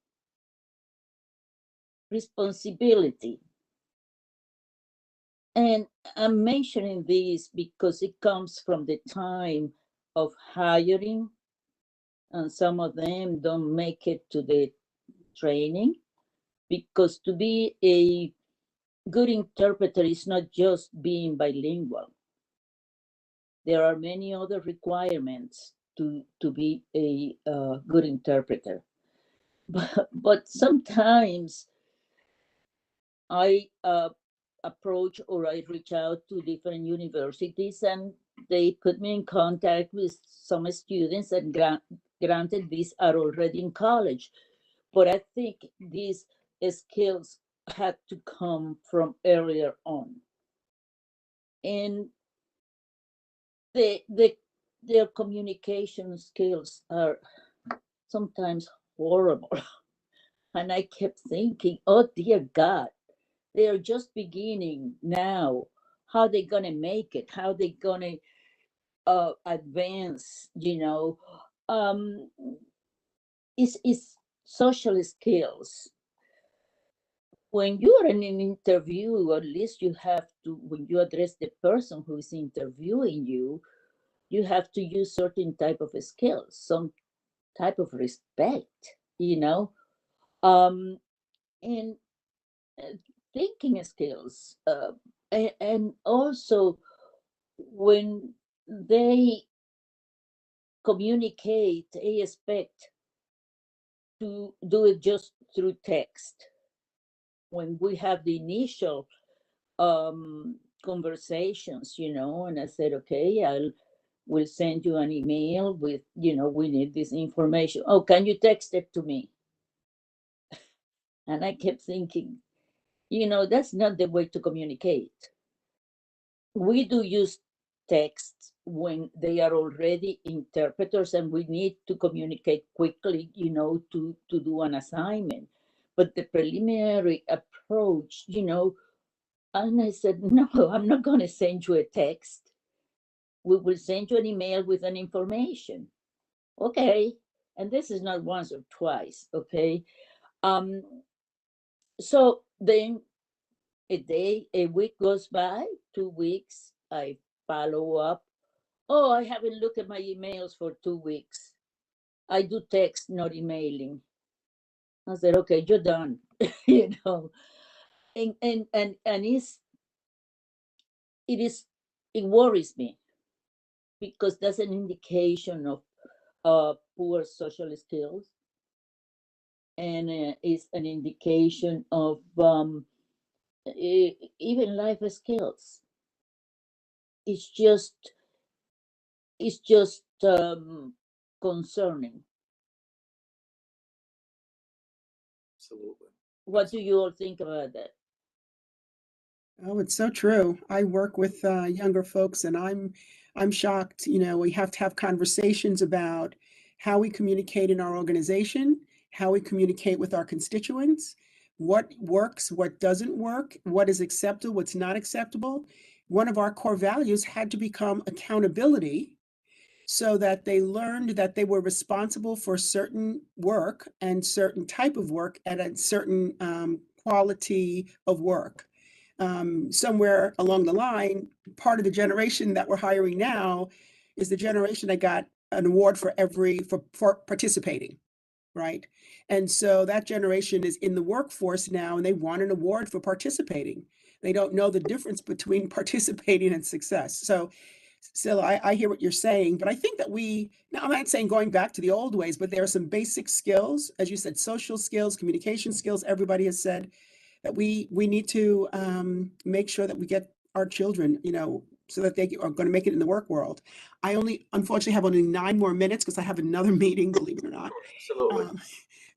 Speaker 8: responsibility. And I'm mentioning this because it comes from the time of hiring, and some of them don't make it to the training, because to be a good interpreter is not just being bilingual. There are many other requirements to be a good interpreter. But sometimes I approach or I reach out to different universities, and they put me in contact with some students, and granted, these are already in college. But I think these skills had to come from earlier on. And their communication skills are sometimes horrible. And I kept thinking, oh dear God, they are just beginning now. How are they gonna make it? How are they gonna advance? It's social skills. When you are in an interview, at least you have to, when you address the person who is interviewing you, you have to use certain type of skills, some type of respect, and thinking skills, and also when they communicate, they expect to do it just through text. When we have the initial conversations, and I said, okay, we'll send you an email with, we need this information. Oh, can you text it to me? And I kept thinking, that's not the way to communicate. We do use text when they are already interpreters and we need to communicate quickly, to do an assignment. but the preliminary approach, and I said, no, I'm not going to send you a text. We will send you an email with an information. Okay. And this is not once or twice. Okay. So then a week goes by, 2 weeks, I follow up. Oh, I haven't looked at my emails for 2 weeks. I do text, not emailing. I said, okay, you're done. And it worries me because that's an indication of poor social skills, and it's an indication of even life skills. It's just concerning.
Speaker 1: Absolutely.
Speaker 8: What do you all think about that?
Speaker 7: Oh, it's so true. I work with younger folks, and I'm shocked. We have to have conversations about how we communicate in our organization, how we communicate with our constituents, what works, what doesn't work, what is acceptable, what's not acceptable. One of our core values had to become accountability, so that they learned that they were responsible for certain work and certain type of work at a certain quality of work. Somewhere along the line, part of the generation that we're hiring now is the generation that got an award for participating, right? And so that generation is in the workforce now, and they want an award for participating. They don't know the difference between participating and success. So I hear what you're saying, but I think that now I'm not saying going back to the old ways, but there are some basic skills, as you said, social skills, communication skills, everybody has said, that we need to make sure that we get our children, so that they are going to make it in the work world. I unfortunately have only 9 more minutes because I have another meeting, believe it or not.
Speaker 1: Absolutely.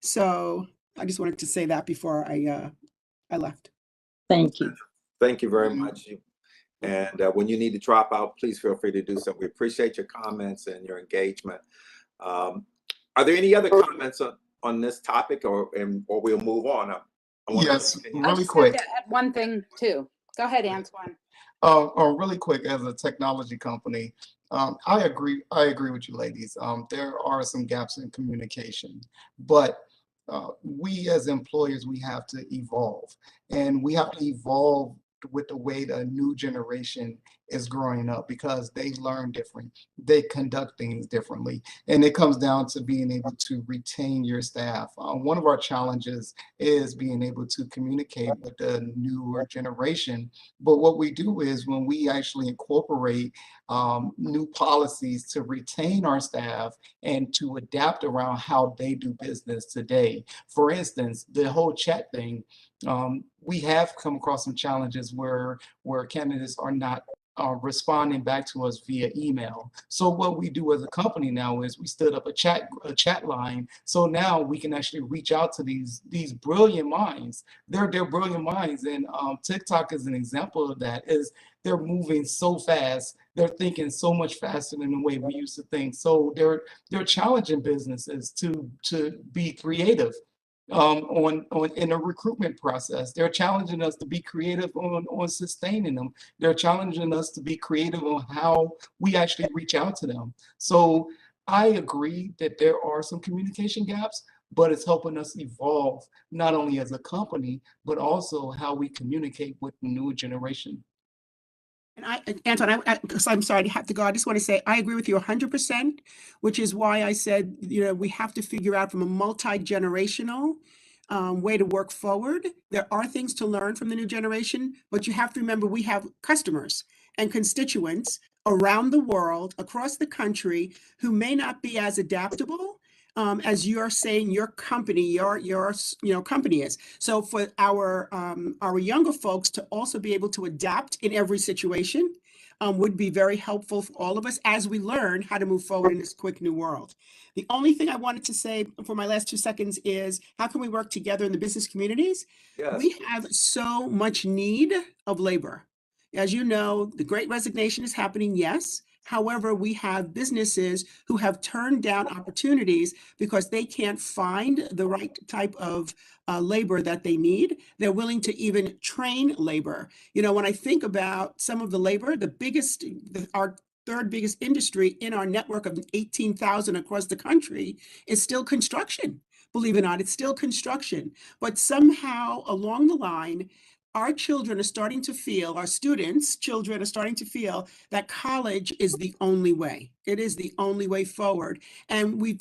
Speaker 7: So I just wanted to say that before I left.
Speaker 8: Thank you.
Speaker 1: Thank you very much. And when you need to drop out, please feel free to do so. We appreciate your comments and your engagement. Are there any other comments on this topic, or we'll move on?
Speaker 4: Yes,
Speaker 6: I
Speaker 4: really
Speaker 6: just
Speaker 4: quick.
Speaker 6: have to add one thing too. Go ahead, Antoine.
Speaker 4: Really quick, as a technology company, I agree with you ladies. There are some gaps in communication, but we as employers, we have to evolve, and we have to evolve with the way the new generation is growing up, because they learn different, they conduct things differently, and it comes down to being able to retain your staff. One of our challenges is being able to communicate with the newer generation, but what we do is when we actually incorporate new policies to retain our staff and to adapt around how they do business today. For instance, the whole chat thing, we have come across some challenges where candidates are not responding back to us via email. So what we do as a company now is we stood up a chat line. So now we can actually reach out to these brilliant minds. They're brilliant minds, and TikTok is an example of that. Is they're moving so fast, they're thinking so much faster than the way we used to think. So they're challenging businesses to be creative. In a recruitment process, they're challenging us to be creative on sustaining them. They're challenging us to be creative on how we actually reach out to them. So I agree that there are some communication gaps, but it's helping us evolve not only as a company, but also how we communicate with the newer generation.
Speaker 7: And Anton, because I'm sorry to have to go, I just want to say I agree with you 100%, which is why I said, we have to figure out from a multi-generational way to work forward. There are things to learn from the new generation, but you have to remember we have customers and constituents around the world, across the country, who may not be as adaptable as you're saying your company, your company is. So for our younger folks to also be able to adapt in every situation would be very helpful for all of us as we learn how to move forward in this quick new world. The only thing I wanted to say for my last 2 seconds is, how can we work together in the business communities? Yes. We have so much need of labor. As you know, the Great Resignation is happening, yes. However, we have businesses who have turned down opportunities because they can't find the right type of labor that they need. They're willing to even train labor. You know, when I think about some of the labor, our third biggest industry in our network of 18,000 across the country is still construction. Believe it or not, it's still construction. But somehow along the line, our children are starting to feel, our students' children are starting to feel that college is the only way. It is the only way forward. And we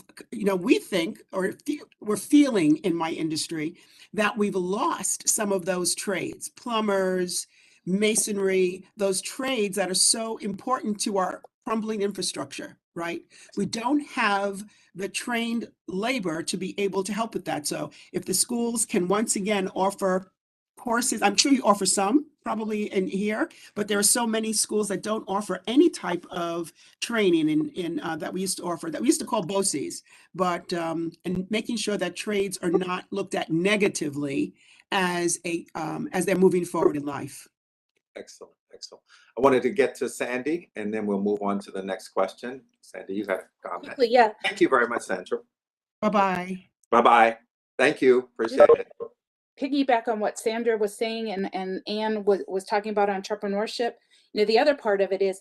Speaker 7: think, or we're feeling in my industry, that we've lost some of those trades, plumbers, masonry, those trades that are so important to our crumbling infrastructure, right? We don't have the trained labor to be able to help with that. So if the schools can once again offer courses, I'm sure you offer some probably in here, but there are so many schools that don't offer any type of training in that we used to offer, that we used to call BOCES, but and making sure that trades are not looked at negatively as they're moving forward in life.
Speaker 1: Excellent, excellent. I wanted to get to Sandy, and then we'll move on to the next question. Sandy, you had a comment.
Speaker 6: Quickly, yeah.
Speaker 1: Thank you very much, Sandra.
Speaker 7: Bye-bye.
Speaker 1: Bye-bye. Thank you. Appreciate it.
Speaker 6: Piggyback on what Sandra was saying and Anne was talking about entrepreneurship. You know, the other part of it is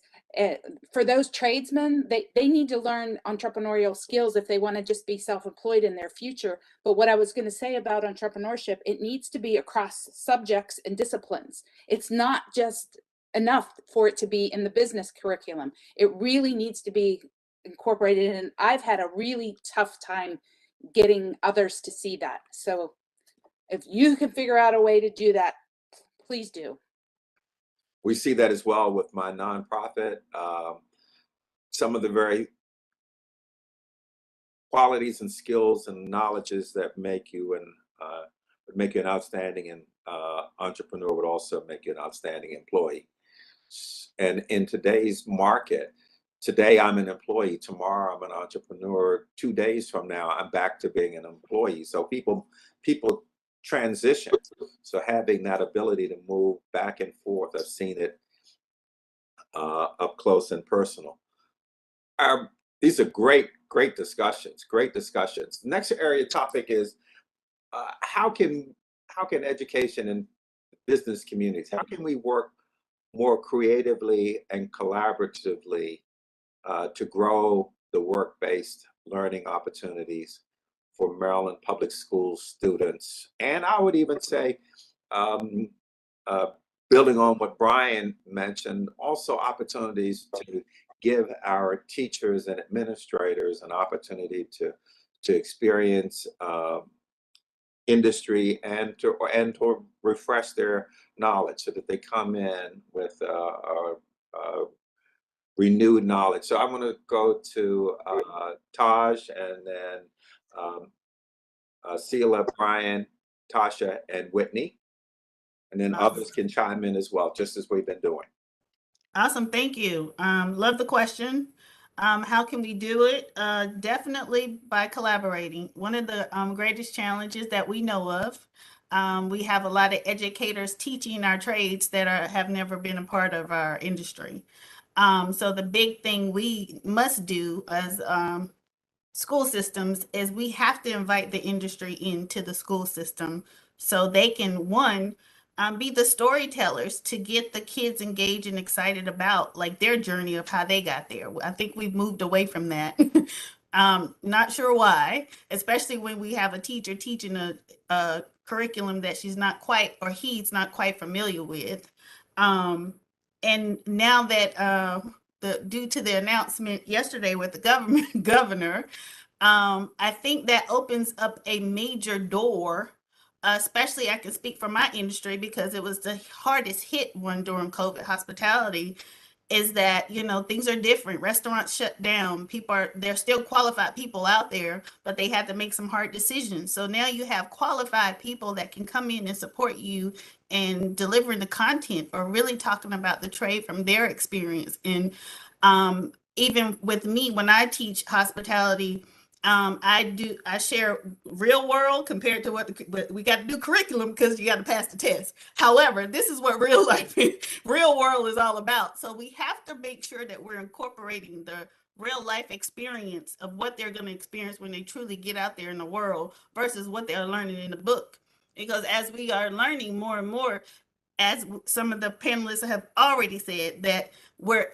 Speaker 6: for those tradesmen, they need to learn entrepreneurial skills if they want to just be self-employed in their future. But what I was going to say about entrepreneurship, it needs to be across subjects and disciplines. It's not just enough for it to be in the business curriculum. It really needs to be incorporated. And I've had a really tough time getting others to see that. So if you can figure out a way to do that, please do.
Speaker 1: We see that as well with my nonprofit. Some of the very qualities and skills and knowledges that make you an outstanding entrepreneur would also make you an outstanding employee. And in today's market, today I'm an employee, tomorrow I'm an entrepreneur, 2 days from now I'm back to being an employee. So people transition. So having that ability to move back and forth, I've seen it up close and personal. These are great discussions, great discussions. The next area topic is how can education and business communities, how can we work more creatively and collaboratively to grow the work-based learning opportunities for Maryland public school students? And I would even say, building on what Brian mentioned, also opportunities to give our teachers and administrators an opportunity to experience industry and to refresh their knowledge so that they come in with renewed knowledge. So I'm going to go to Taj, and then Sheila, Brian, Tasha, and Whitney. And then others can chime in as well, just as we've been doing.
Speaker 9: Awesome, thank you. Love the question. How can we do it? Definitely by collaborating. One of the greatest challenges that we know of, we have a lot of educators teaching our trades that have never been a part of our industry. So the big thing we must do as school systems is we have to invite the industry into the school system so they can, one, be the storytellers to get the kids engaged and excited about like their journey of how they got there. I think we've moved away from that. Not sure why, especially when we have a teacher teaching a curriculum that she's not quite, or he's not quite familiar with. And now that due to the announcement yesterday with the governor, I think that opens up a major door. Especially I can speak for my industry because it was the hardest hit one during COVID, hospitality, is that, you know, things are different. Restaurants shut down. There's still qualified people out there, but they had to make some hard decisions. So now you have qualified people that can come in and support you and delivering the content or really talking about the trade from their experience. And even with me, when I teach hospitality, I share real world compared to but we got to do curriculum because you got to pass the test. However, this is what real life, real world is all about. So we have to make sure that we're incorporating the real life experience of what they're going to experience when they truly get out there in the world versus what they're learning in the book. Because as we are learning more and more, as some of the panelists have already said, that we're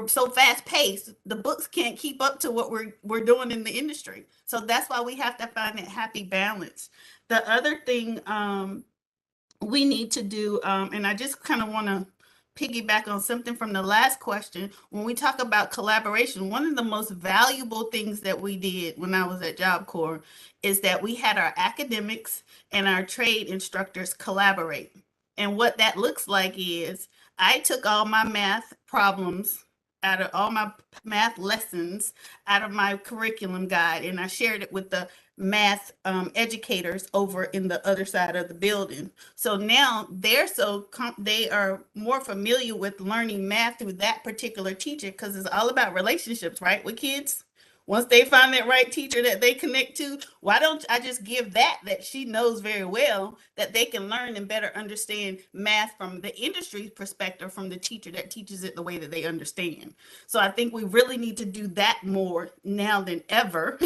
Speaker 9: so fast paced, the books can't keep up to what we're doing in the industry. So that's why we have to find that happy balance. The other thing we need to do, and I just kind of want to piggyback on something from the last question. When we talk about collaboration, one of the most valuable things that we did when I was at Job Corps is that we had our academics and our trade instructors collaborate. And what that looks like is I took all my math problems out of all my math lessons out of my curriculum guide, and I shared it with the math educators over in the other side of the building. So now they are more familiar with learning math through that particular teacher, because it's all about relationships, right, with kids. Once they find that right teacher that they connect to, why don't I just give that she knows very well, that they can learn and better understand math from the industry perspective from the teacher that teaches it the way that they understand. So I think we really need to do that more now than ever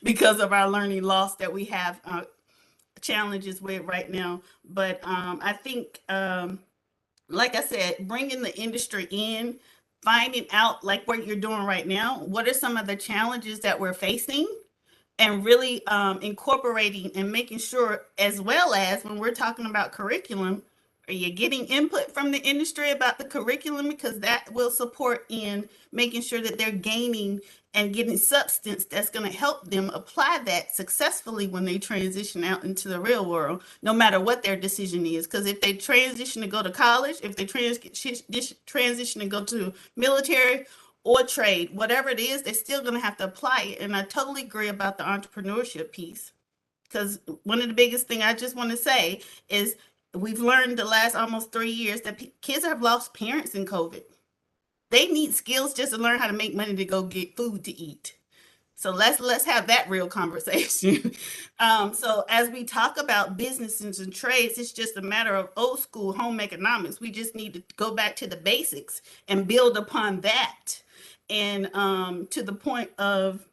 Speaker 9: because of our learning loss that we have challenges with right now. But I think, like I said, bringing the industry in, finding out like what you're doing right now, what are some of the challenges that we're facing, and really incorporating and making sure, as well as when we're talking about curriculum, are you getting input from the industry about the curriculum? Because that will support in making sure that they're gaining and getting substance that's going to help them apply that successfully when they transition out into the real world, no matter what their decision is. Because if they transition to go to college, if they transition to go to military or trade, whatever it is, they're still going to have to apply it. And I totally agree about the entrepreneurship piece. Because one of the biggest things I just want to say is we've learned the last almost 3 years that kids have lost parents in COVID. They need skills just to learn how to make money to go get food to eat. So let's have that real conversation. So as we talk about businesses and trades, it's just a matter of old school home economics. We just need to go back to the basics and build upon that. And to the point of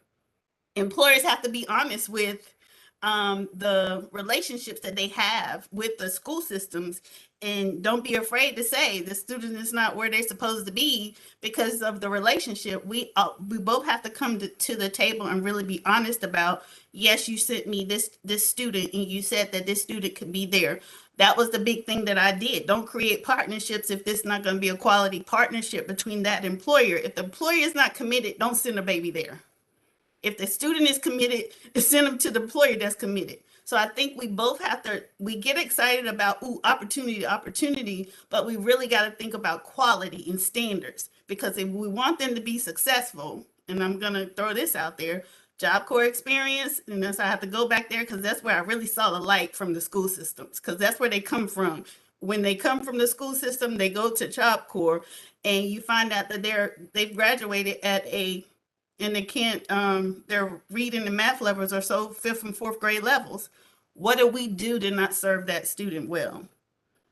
Speaker 9: employers have to be honest with the relationships that they have with the school systems, and don't be afraid to say the student is not where they're supposed to be because of the relationship. We both have to come to the table and really be honest about, yes, you sent me this student and you said that this student could be there. That was the big thing that I did. Don't create partnerships if this is not going to be a quality partnership between that employer. If the employer is not committed, don't send a baby there. If the student is committed, send them to the employer that's committed. So I think we both have to, we get excited about opportunity, but we really got to think about quality and standards, because if we want them to be successful, and I'm going to throw this out there, Job Corps experience, and that's, I have to go back there because that's where I really saw the light from the school systems, because that's where they come from. When they come from the school system, they go to Job Corps, and you find out that they've graduated at and they can't, their reading and math levels are so 5th and 4th grade levels. What do we do to not serve that student well?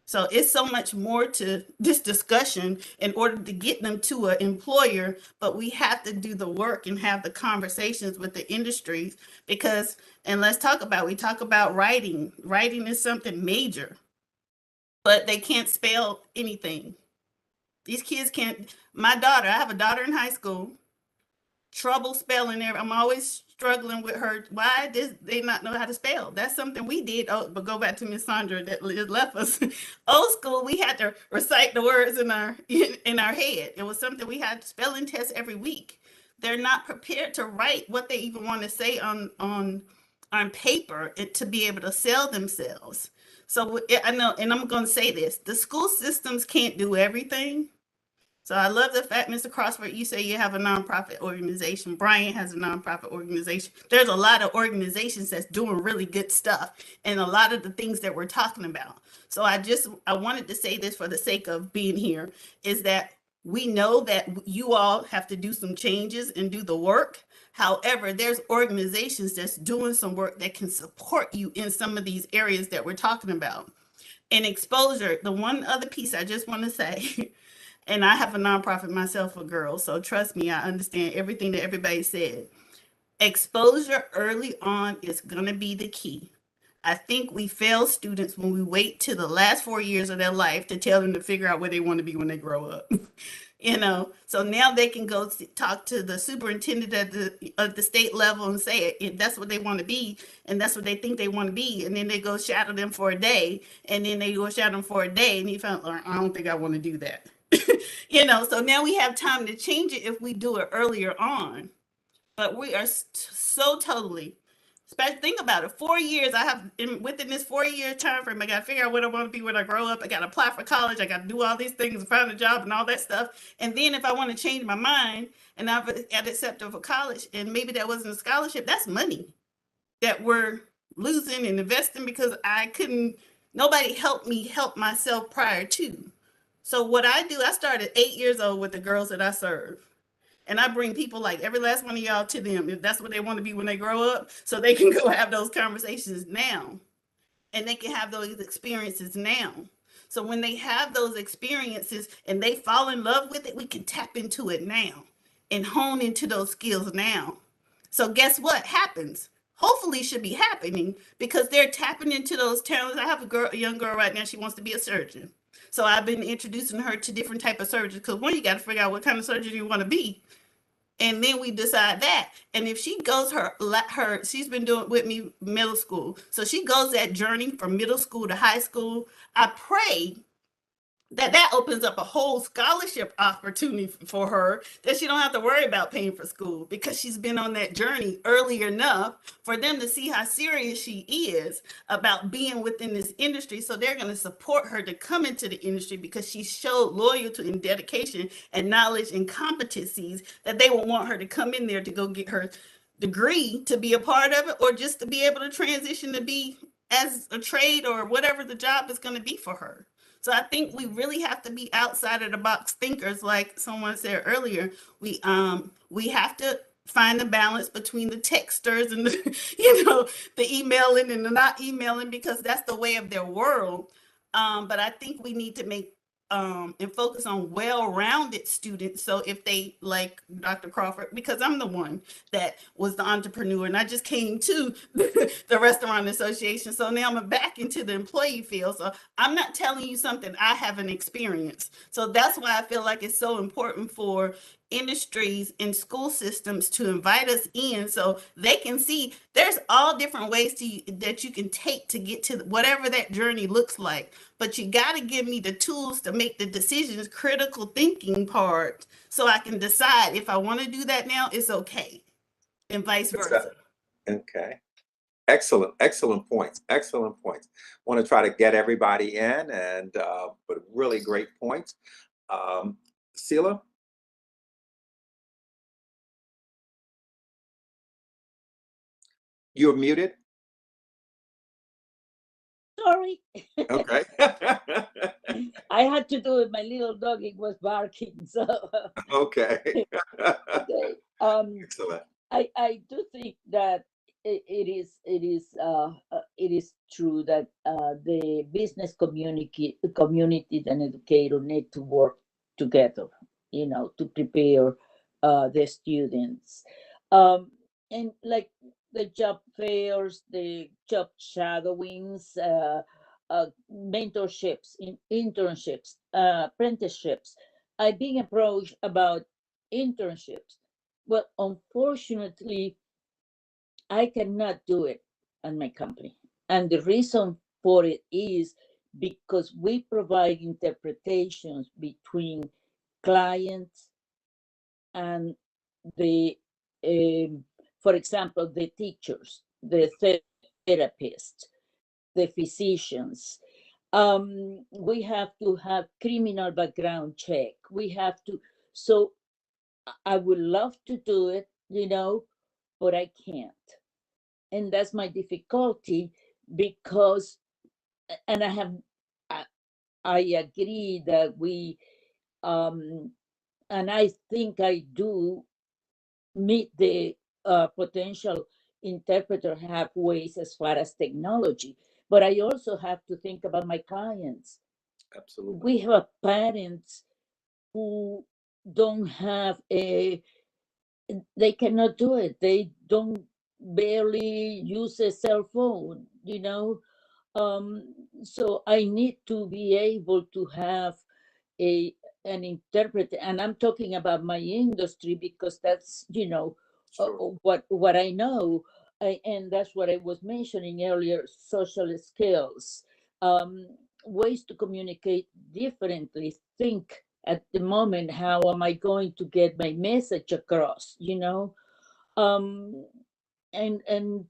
Speaker 9: So it's so much more to this discussion in order to get them to an employer, but we have to do the work and have the conversations with the industries, because, and we talk about writing. Writing is something major, but they can't spell anything. These kids can't, I have a daughter in high school, trouble spelling there. I'm always struggling with her. Why does they not know how to spell? That's something we did. Oh, but go back to Miss Sandra that left us. Old school, we had to recite the words in our head. It was something we had spelling tests every week. They're not prepared to write what they even want to say on paper to be able to sell themselves. So I know, and I'm going to say this, the school systems can't do everything. So I love the fact, Mr. Crawford, you say you have a nonprofit organization. Brian has a nonprofit organization. There's a lot of organizations that's doing really good stuff and a lot of the things that we're talking about. So I wanted to say this for the sake of being here, is that We know that you all have to do some changes and do the work. However, there's organizations that's doing some work that can support you in some of these areas that we're talking about. And exposure, the one other piece I just want to say, and I have a nonprofit myself for girls, so trust me, I understand everything that everybody said. Exposure early on is going to be the key. I think we fail students when we wait till the last 4 years of their life to tell them to figure out where they want to be when they grow up. So now they can go talk to the superintendent at the state level and say if that's what they want to be and that's what they think they want to be, and then they go shadow them for a day, and then they go shadow them for a day, and you find, I don't think I want to do that. So now we have time to change it if we do it earlier on. But we are so totally. Think about it. 4 years I have within this 4-year time frame. I got to figure out what I want to be when I grow up. I got to apply for college. I got to do all these things and find a job and all that stuff. And then if I want to change my mind and I've accepted for college and maybe that wasn't a scholarship, that's money that we're losing and investing because nobody helped me help myself prior to. So what I do, I started 8 years old with the girls that I serve. And I bring people like every last one of y'all to them if that's what they want to be when they grow up, so they can go have those conversations now and they can have those experiences now. So when they have those experiences and they fall in love with it, we can tap into it now and hone into those skills now. So guess what happens? Hopefully should be happening because they're tapping into those talents. I have a young girl right now, she wants to be a surgeon. So I've been introducing her to different type of surgeons because one, you got to figure out what kind of surgeon you want to be. And then we decide that. And if she goes she's been doing with me middle school. So she goes that journey from middle school to high school. I pray that opens up a whole scholarship opportunity for her that she don't have to worry about paying for school because she's been on that journey early enough for them to see how serious she is about being within this industry. So they're going to support her to come into the industry because she showed loyalty and dedication and knowledge and competencies that they will want her to come in there to go get her degree to be a part of it or just to be able to transition to be as a trade or whatever the job is going to be for her. So I think we really have to be outside of the box thinkers, like someone said earlier. We have to find the balance between the texters and the emailing and the not emailing because that's the way of their world. But I think we need to make and focus on well-rounded students. So if they like Dr. Crawford, because I'm the one that was the entrepreneur and I just came to the restaurant association. So now I'm back into the employee field. So I'm not telling you something I haven't experienced. So that's why I feel like it's so important for industries and school systems to invite us in so they can see there's all different ways that you can take to get to whatever that journey looks like. But you got to give me the tools to make the decisions, critical thinking part, so I can decide if I want to do that now, it's okay, and vice versa.
Speaker 1: Okay. Excellent points. Excellent points. Want to try to get everybody in, but really great points. Sila? You're muted.
Speaker 8: Sorry.
Speaker 1: Okay.
Speaker 8: I had to do it. My little dog, it was barking. So
Speaker 1: okay.
Speaker 8: okay.
Speaker 1: Excellent.
Speaker 8: I do think that it is true that the business community and educator need to work together, to prepare the students, and like the job fairs, the job shadowings, mentorships, internships, apprenticeships. I've been approached about internships. Well, unfortunately, I cannot do it at my company. And the reason for it is because we provide interpretations between clients and the, for example, the teachers, the therapists, the physicians. We have to have criminal background check. We have to, so I would love to do it, but I can't. And that's my difficulty because, and I agree that we and I think I do meet the potential interpreter halfways as far as technology. But I also have to think about my clients.
Speaker 1: Absolutely.
Speaker 8: We have parents who don't have they cannot do it. They don't barely use a cell phone, you know. So I need to be able to have an interpreter, and I'm talking about my industry because that's, you know,
Speaker 1: Sure.
Speaker 8: what I know. And that's what I was mentioning earlier, social skills, ways to communicate differently, think at the moment, how am I going to get my message across, you know? And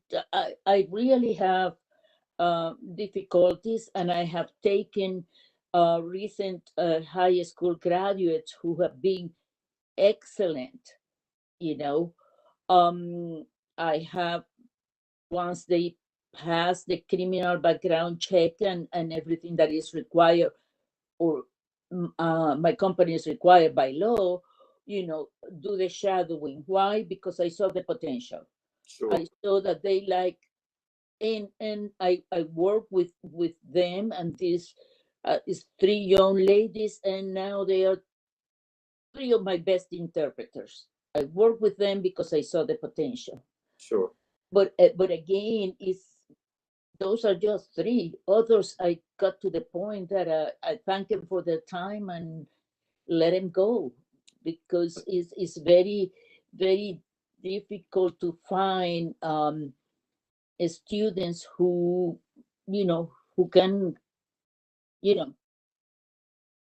Speaker 8: I really have difficulties, and I have taken recent high school graduates who have been excellent, you know. I have, once they pass the criminal background check and everything that is required, or my company is required by law, you know, do the shadowing. Why? Because I saw the potential.
Speaker 1: Sure.
Speaker 8: I saw that they like, and I work with them, and these is 3 young ladies, and now they are 3 of my best interpreters. I work with them because I saw the potential.
Speaker 1: Sure.
Speaker 8: But again, those are just 3. Others, I got to the point that I thank them for their time and let them go, because it's very, very difficult to find students who, you know, who can, you know,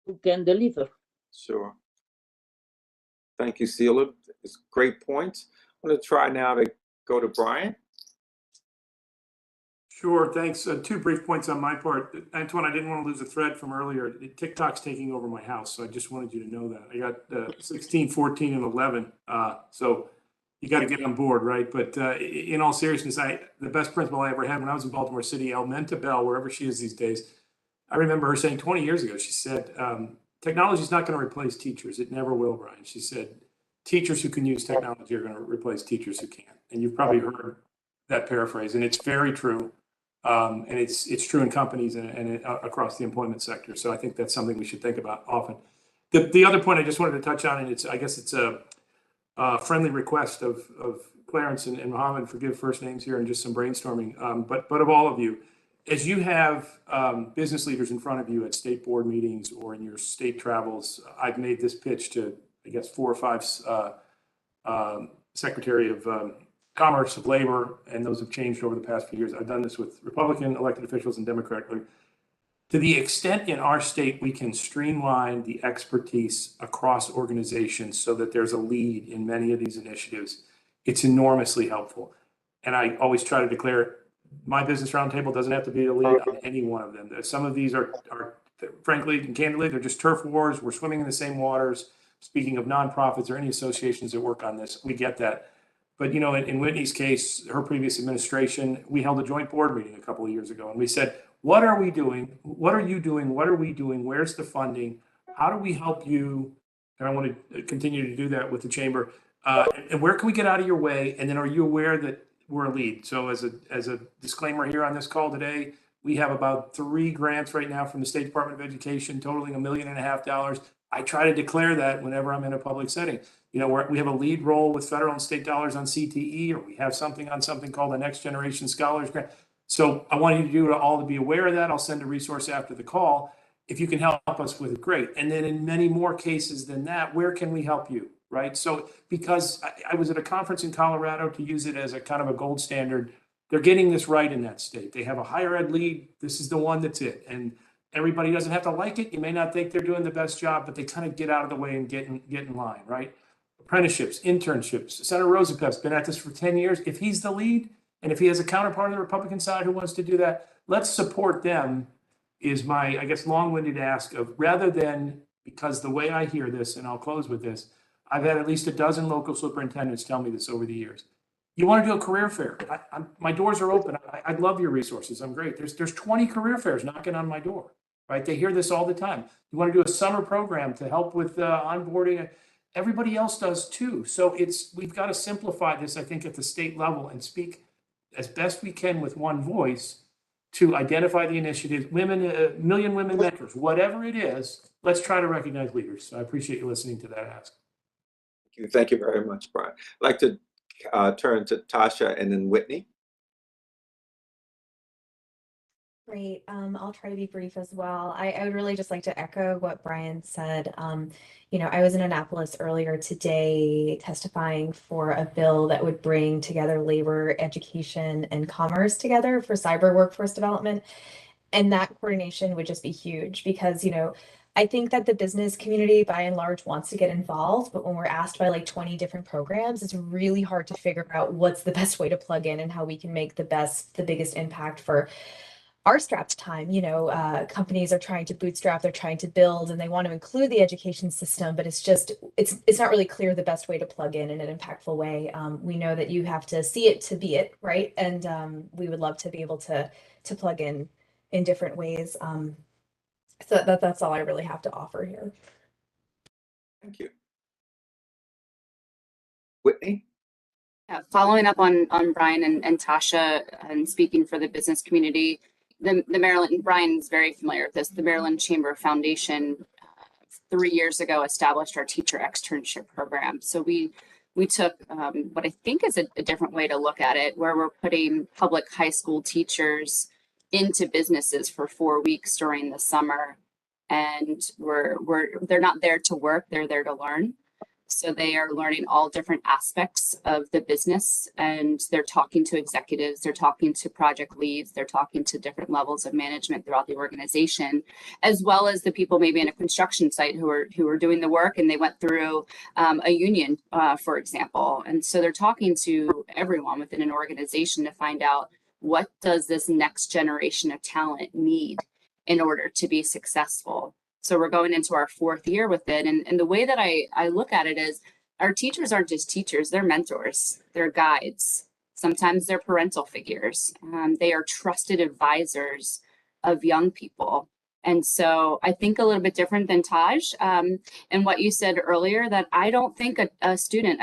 Speaker 8: who can deliver.
Speaker 1: Sure. Thank you, Sheila. It's great points. I'm going to try now to go to Brian.
Speaker 5: Sure, thanks. 2 brief points on my part. Antoine, I didn't want to lose a thread from earlier. TikTok's taking over my house, so I just wanted you to know that. I got 16, 14, and 11, so you got to get on board, right? But in all seriousness, the best principal I ever had when I was in Baltimore City, Elmenta Bell, wherever she is these days, I remember her saying 20 years ago, she said, technology is not going to replace teachers. It never will, Brian. She said, teachers who can use technology are going to replace teachers who can't. And you've probably heard that paraphrase, and it's very true. And it's true in companies and across the employment sector. So I think that's something we should think about often. The other point I just wanted to touch on, and I guess it's a friendly request of Clarence and Mohammed, forgive first names here and just some brainstorming, but of all of you, as you have business leaders in front of you at state board meetings or in your state travels, I've made this pitch to, I guess, 4 or 5 Secretary of Commerce, of Labor, and those have changed over the past few years. I've done this with Republican elected officials and Democratic. To the extent in our state we can streamline the expertise across organizations so that there's a lead in many of these initiatives, it's enormously helpful. And I always try to declare my business roundtable doesn't have to be a lead on any one of them. Some of these are frankly and candidly, they're just turf wars. We're swimming in the same waters. Speaking of nonprofits or any associations that work on this, we get that. But, you know, in Whitney's case, her previous administration, we held a joint board meeting a couple of years ago, and we said, what are we doing? What are you doing? What are we doing? Where's the funding? How do we help you? And I want to continue to do that with the chamber. And where can we get out of your way? And then are you aware that we're a lead? So as a disclaimer here on this call today, we have about 3 grants right now from the State Department of Education totaling $1.5 million. I try to declare that whenever I'm in a public setting. You know, we have a lead role with federal and state dollars on CTE, or we have something on something called the Next Generation Scholars Grant. So I want you to all to be aware of that. I'll send a resource after the call. If you can help us with it, great. And then in many more cases than that, where can we help you, right? So because I was at a conference in Colorado to use it as a kind of a gold standard. They're getting this right in that state. They have a higher ed lead. This is the one that's it. And everybody doesn't have to like it. You may not think they're doing the best job, but they kind of get out of the way and get in line, right? Apprenticeships, internships. Senator Rosenpep's been at this for 10 years. If he's the lead, and if he has a counterpart on the Republican side who wants to do that, let's support them, is my, I guess, long-winded ask of, rather than, because the way I hear this, and I'll close with this, I've had at least a dozen local superintendents tell me this over the years. You want to do a career fair? My doors are open. I'd love your resources. I'm great. There's 20 career fairs knocking on my door, right? They hear this all the time. You want to do a summer program to help with onboarding? everybody else does too. So we've got to simplify this, I think, at the state level and speak as best we can with one voice to identify the initiatives, million women mentors, whatever it is, let's try to recognize leaders. So I appreciate you listening to that ask.
Speaker 1: Thank you very much, Brian. I'd like to turn to Tasha and then Whitney.
Speaker 12: Great. I'll try to be brief as well. I would really just like to echo what Brian said. You know, I was in Annapolis earlier today testifying for a bill that would bring together labor, education, and commerce together for cyber workforce development. And that coordination would just be huge because, you know, I think that the business community by and large wants to get involved, but when we're asked by like 20 different programs, it's really hard to figure out what's the best way to plug in and how we can make the biggest impact for our strapped time. You know, companies are trying to bootstrap, they're trying to build, and they want to include the education system, but it's not really clear the best way to plug in an impactful way. We know that you have to see it to be it, right? And we would love to be able to plug in different ways. So that's all I really have to offer here.
Speaker 1: Thank you. Whitney?
Speaker 3: Following up on Brian and Tasha and speaking for the business community, the Maryland, Brian's very familiar with this, the Maryland Chamber Foundation 3 years ago established our teacher externship program. So we took what I think is a different way to look at it, where we're putting public high school teachers into businesses for 4 weeks during the summer. And they're not there to work, they're there to learn. So they are learning all different aspects of the business, and they're talking to executives, they're talking to project leads, they're talking to different levels of management throughout the organization, as well as the people maybe in a construction site who are doing the work and they went through a union, for example. And so they're talking to everyone within an organization to find out, what does this next generation of talent need in order to be successful? So we're going into our 4th year with it. And the way that I look at it is, our teachers aren't just teachers, they're mentors, they're guides. Sometimes they're parental figures. They are trusted advisors of young people. And so I think a little bit different than Taj and what you said earlier, that I don't think a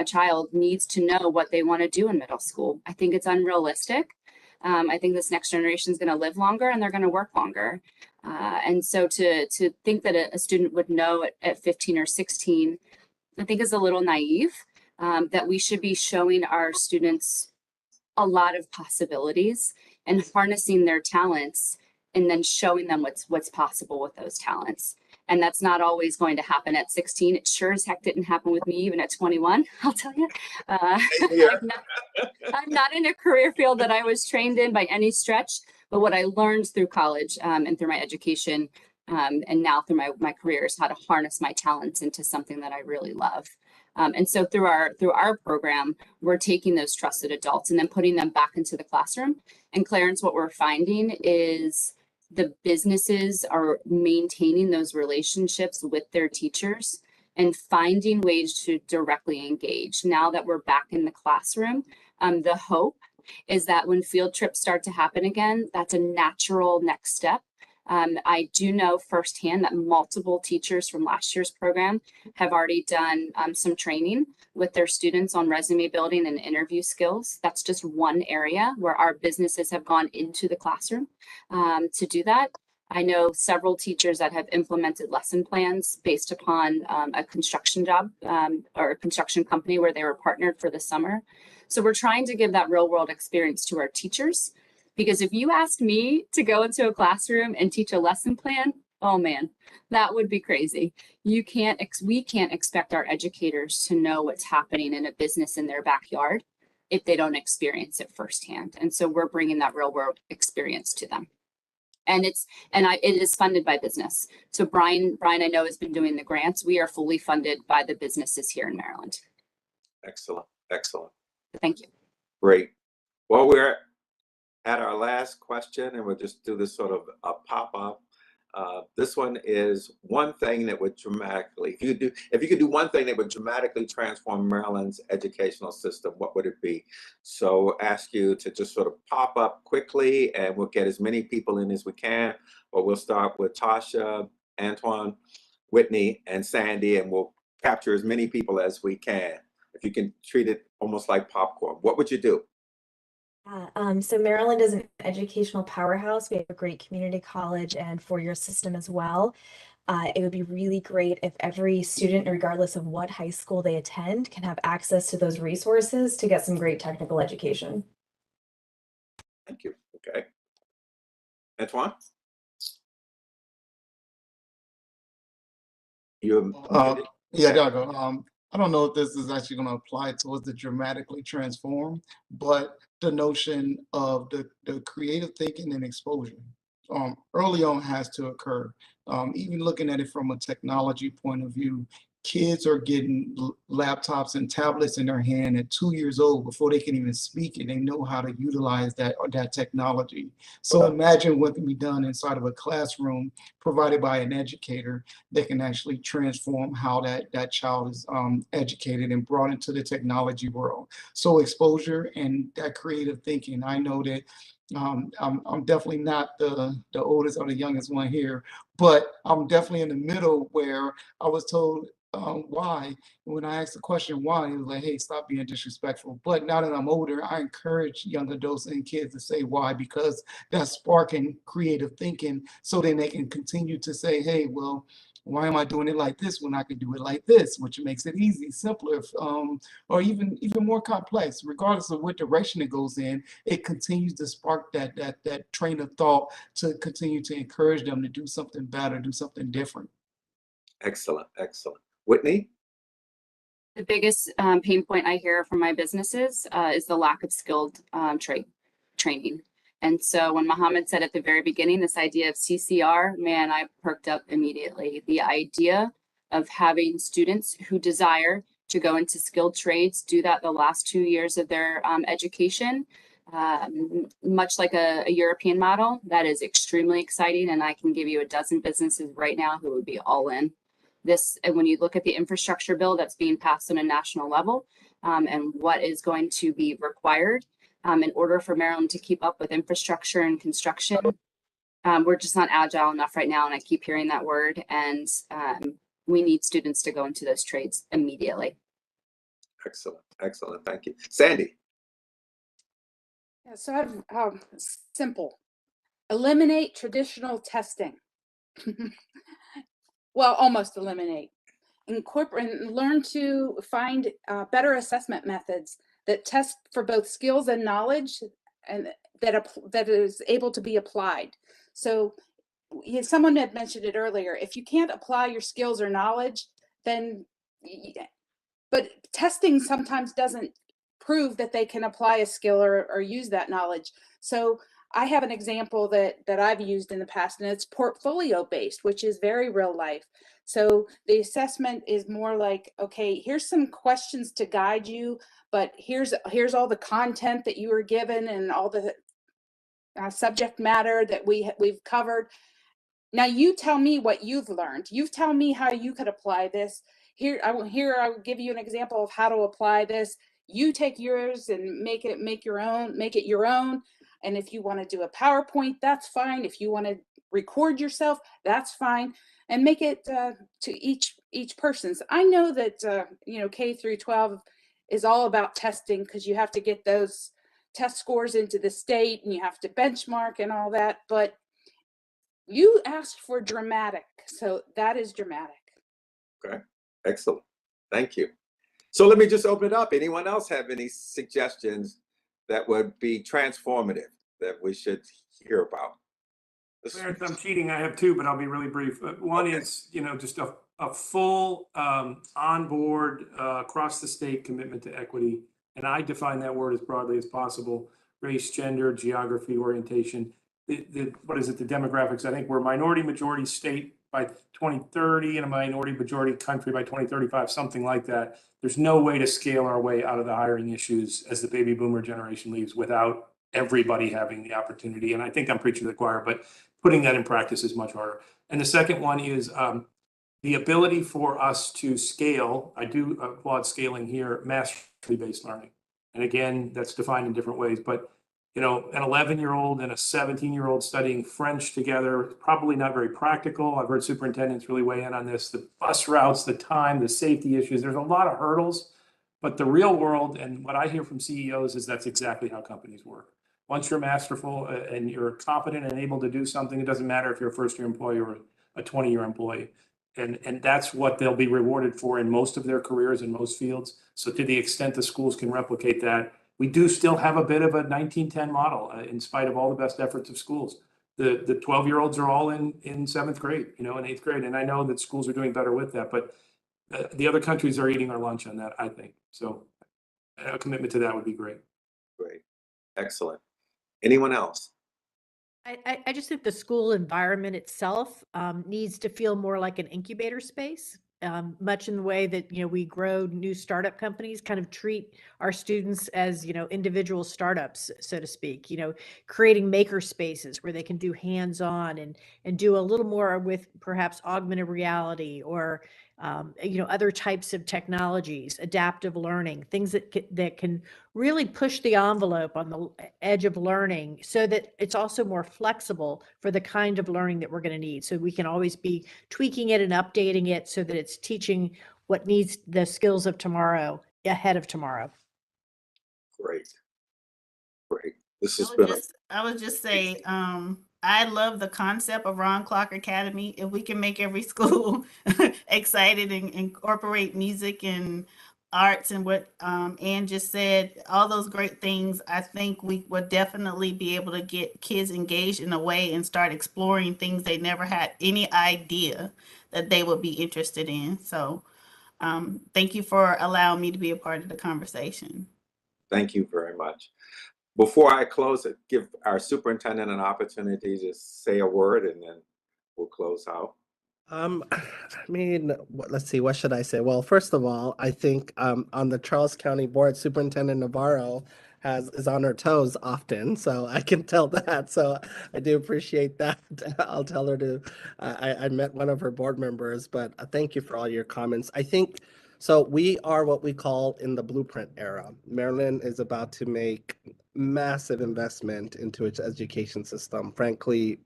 Speaker 3: child needs to know what they want to do in middle school. I think it's unrealistic. I think this next generation is going to live longer and they're going to work longer. And so to think that a student would know at 15 or 16, I think is a little naive, that we should be showing our students a lot of possibilities and harnessing their talents and then showing them what's possible with those talents. And that's not always going to happen at 16. It sure as heck didn't happen with me even at 21, I'll tell you. I'm not in a career field that I was trained in by any stretch, but what I learned through college and through my education and now through my career is how to harness my talents into something that I really love. And so through our program, we're taking those trusted adults and then putting them back into the classroom. And Clarence, what we're finding is the businesses are maintaining those relationships with their teachers and finding ways to directly engage. Now that we're back in the classroom, the hope is that when field trips start to happen again, that's a natural next step. I do know firsthand that multiple teachers from last year's program have already done some training with their students on resume building and interview skills. That's just one area where our businesses have gone into the classroom to do that. I know several teachers that have implemented lesson plans based upon a construction job or a construction company where they were partnered for the summer. So we're trying to give that real world experience to our teachers. Because if you ask me to go into a classroom and teach a lesson plan, oh man, that would be crazy. We can't expect our educators to know what's happening in a business in their backyard if they don't experience it firsthand. And so we're bringing that real world experience to them. And it is funded by business. So Brian, I know, has been doing the grants. We are fully funded by the businesses here in Maryland.
Speaker 1: Excellent, excellent.
Speaker 3: Thank you.
Speaker 1: Great. Well, we're at our last question, and we'll just do this sort of a pop-up. This one is one thing that would dramatically, if you could do one thing that would dramatically transform Maryland's educational system, what would it be? So ask you to just sort of pop up quickly, and we'll get as many people in as we can. But we'll start with Tasha, Antoine, Whitney, and Sandy, and we'll capture as many people as we can, if you can treat it almost like popcorn, what would you do?
Speaker 12: So Maryland is an educational powerhouse. We have a great community college and four-year system as well. It would be really great if every student, regardless of what high school they attend, can have access to those resources to get some great technical education.
Speaker 1: Thank you. Okay. Antoine?
Speaker 4: Yeah, Doug, I don't know if this is actually going to apply towards the dramatically transform, but the notion of the creative thinking and exposure early on has to occur. Even looking at it from a technology point of view, kids are getting laptops and tablets in their hand at 2 years old before they can even speak it. They know how to utilize that technology. So imagine what can be done inside of a classroom provided by an educator that can actually transform how that child is educated and brought into the technology world. So exposure and that creative thinking. I know that I'm definitely not the oldest or the youngest one here, but I'm definitely in the middle where I was told why. When I asked the question why, he was like, hey, stop being disrespectful. But now that I'm older, I encourage young adults and kids to say why, because that's sparking creative thinking, so then they can continue to say, hey, well, why am I doing it like this when I can do it like this, which makes it easy, simpler, or even more complex. Regardless of what direction it goes in, it continues to spark that train of thought to continue to encourage them to do something better, do something different.
Speaker 1: Excellent, excellent. Whitney?
Speaker 3: The biggest pain point I hear from my businesses is the lack of skilled training. And so when Mohammed said at the very beginning, this idea of CCR, man, I perked up immediately. The idea of having students who desire to go into skilled trades, do that the last 2 years of their education, much like a European model, that is extremely exciting. And I can give you a dozen businesses right now who would be all in. This, and when you look at the infrastructure bill that's being passed on a national level, and what is going to be required in order for Maryland to keep up with infrastructure and construction, we're just not agile enough right now. And I keep hearing that word, and we need students to go into those trades immediately.
Speaker 1: Excellent, excellent. Thank you. Sandy?
Speaker 6: Yeah, so I've simple. Eliminate traditional testing. Well, almost eliminate. Incorporate and learn to find better assessment methods that test for both skills and knowledge, and that is able to be applied. So someone had mentioned it earlier. If you can't apply your skills or knowledge, then, but testing sometimes doesn't prove that they can apply a skill or use that knowledge. So I have an example that I've used in the past, and it's portfolio based, which is very real life. So the assessment is more like, okay, here's some questions to guide you, but here's all the content that you were given and all the subject matter that we've covered. Now you tell me what you've learned. You tell me how you could apply this. Here I will give you an example of how to apply this. You take yours and make it your own. And if you want to do a PowerPoint, that's fine. If you want to record yourself, that's fine. And make it to each person's. I know that K through 12 is all about testing, because you have to get those test scores into the state and you have to benchmark and all that. But you asked for dramatic, so that is dramatic.
Speaker 1: Okay, excellent. Thank you. So let me just open it up. Anyone else have any suggestions that would be transformative that we should hear about?
Speaker 5: Clarence, I'm cheating. I have two, but I'll be really brief. One is, just a full on-board across the state commitment to equity. And I define that word as broadly as possible: race, gender, geography, orientation. What is it? The demographics. I think we're a minority majority state by 2030 and a minority majority country by 2035, something like that. There's no way to scale our way out of the hiring issues as the baby boomer generation leaves without everybody having the opportunity. And I think I'm preaching to the choir, but putting that in practice is much harder. And the second one is the ability for us to scale. I do applaud scaling here, mastery-based learning. And again, that's defined in different ways, but You know, an 11-year-old and a 17-year-old studying French together, probably not very practical. I've heard superintendents really weigh in on this. The bus routes, the time, the safety issues, there's a lot of hurdles. But the real world, and what I hear from CEOs, is that's exactly how companies work. Once you're masterful and you're competent and able to do something, it doesn't matter if you're a first-year employee or a 20-year employee. And that's what they'll be rewarded for in most of their careers in most fields. So to the extent the schools can replicate that, we do still have a bit of a 1910 model in spite of all the best efforts of schools. The 12-year-olds are all in seventh grade, you know, in eighth grade. And I know that schools are doing better with that, but the other countries are eating our lunch on that, I think. So a commitment to that would be great.
Speaker 1: Great. Excellent. Anyone else?
Speaker 10: I just think the school environment itself needs to feel more like an incubator space, much in the way that, you know, we grow new startup companies, kind of treat our students as, you know, individual startups, so to speak, you know, creating maker spaces where they can do hands-on and do a little more with perhaps augmented reality or, you know, other types of technologies, adaptive learning, things that can really push the envelope on the edge of learning so that it's also more flexible for the kind of learning that we're going to need. So we can always be tweaking it and updating it so that it's teaching what needs the skills of tomorrow ahead of tomorrow.
Speaker 1: Great. Great. This has
Speaker 9: I
Speaker 1: been
Speaker 9: would just say, I love the concept of Ron Clark Academy. If we can make every school excited and incorporate music and arts and what Ann just said, all those great things, I think we would definitely be able to get kids engaged in a way and start exploring things they never had any idea that they would be interested in. So thank you for allowing me to be a part of the conversation.
Speaker 1: Thank you very much. Before I close it, give our superintendent an opportunity to say a word and then we'll close out.
Speaker 2: I mean, let's see, what should I say? Well, first of all, I think on the Charles County Board, Superintendent Navarro is on her toes often, so I can tell that. So I do appreciate that. I'll tell her to. I met one of her board members, but thank you for all your comments. I think so. We are what we call in the blueprint era. Maryland is about to make massive investment into its education system. Frankly,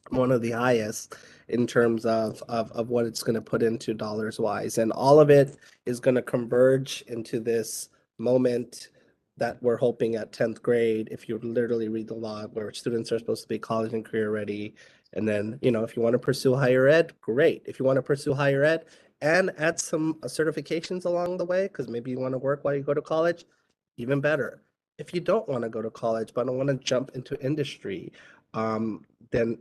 Speaker 2: one of the highest in terms of what it's going to put into dollars wise. And all of it is going to converge into this moment that we're hoping at 10th grade, if you literally read the law, where students are supposed to be college and career ready. And then, you know, if you want to pursue higher ed, great. If you want to pursue higher ed and add some certifications along the way, because maybe you want to work while you go to college, even better. If you don't want to go to college, but don't want to jump into industry, then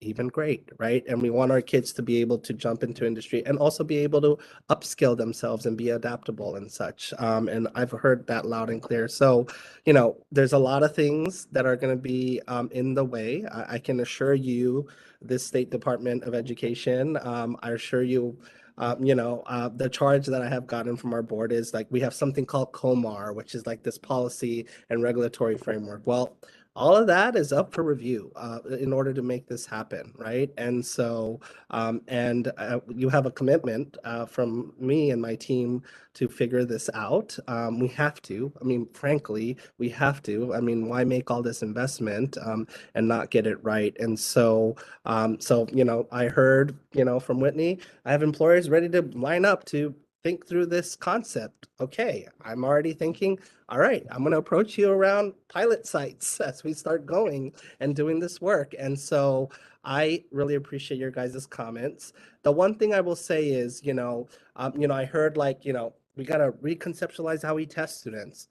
Speaker 2: even great, right? And we want our kids to be able to jump into industry and also be able to upskill themselves and be adaptable and such. And I've heard that loud and clear. So, you know, there's a lot of things that are going to be in the way. I can assure you, this State Department of Education, I assure you, the charge that I have gotten from our board is like, we have something called COMAR, which is like this policy and regulatory framework. Well, all of that is up for review in order to make this happen, right? And so, you have a commitment from me and my team to figure this out. We have to. I mean, frankly, we have to. I mean, why make all this investment and not get it right? And so, I heard, from Whitney, I have employers ready to line up to think through this concept. Okay, I'm already thinking, all right, I'm going to approach you around pilot sites as we start going and doing this work. And so I really appreciate your guys' comments. The one thing I will say is, I heard we got to reconceptualize how we test students.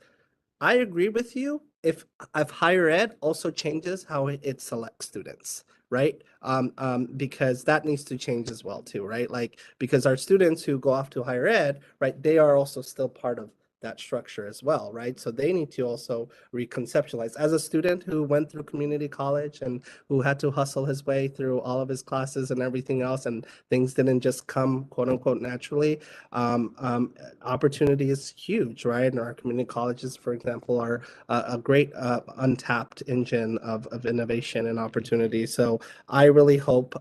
Speaker 2: I agree with you if higher ed also changes how it selects students, right? Because that needs to change as well too, right? Like, because our students who go off to higher ed, right, they are also still part of that structure as well, right? So they need to also reconceptualize. As a student who went through community college and who had to hustle his way through all of his classes and everything else, and things didn't just come quote unquote naturally, opportunity is huge, right? And our community colleges, for example, are a great untapped engine of innovation and opportunity. So I really hope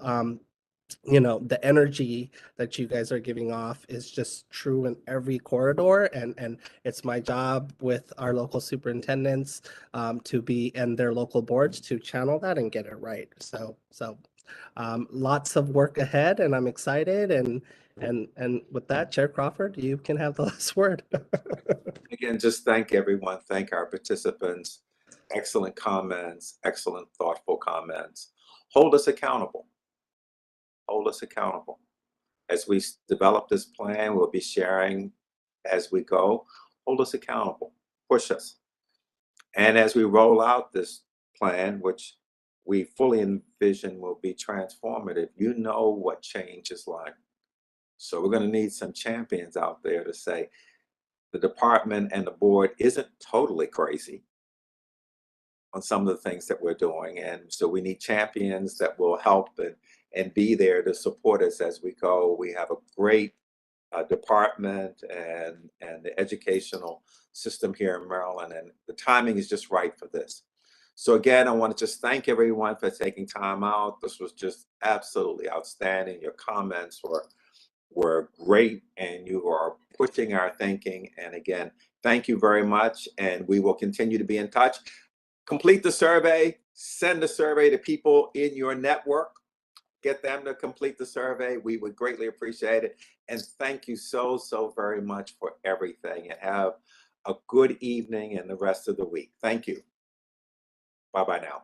Speaker 2: you know, the energy that you guys are giving off is just true in every corridor, and it's my job with our local superintendents to be, and their local boards, to channel that and get it right. So lots of work ahead, and I'm excited. And with that, Chair Crawford, you can have the last word.
Speaker 1: Again, just thank everyone. Thank our participants. Excellent comments, excellent thoughtful comments. Hold us accountable. Hold us accountable. As we develop this plan, we'll be sharing as we go. Hold us accountable. Push us. And as we roll out this plan, which we fully envision will be transformative, you know what change is like. So we're going to need some champions out there to say the department and the board isn't totally crazy on some of the things that we're doing. And so we need champions that will help and be there to support us as we go. We have a great department and the educational system here in Maryland, and the timing is just right for this. So again, I want to just thank everyone for taking time out. This was just absolutely outstanding. Your comments were great, and you are pushing our thinking. And again, thank you very much, and we will continue to be in touch. Complete the survey, send the survey to people in your network, get them to complete the survey. We would greatly appreciate it. And thank you so very much for everything, and have a good evening and the rest of the week. Thank you. Bye-bye now.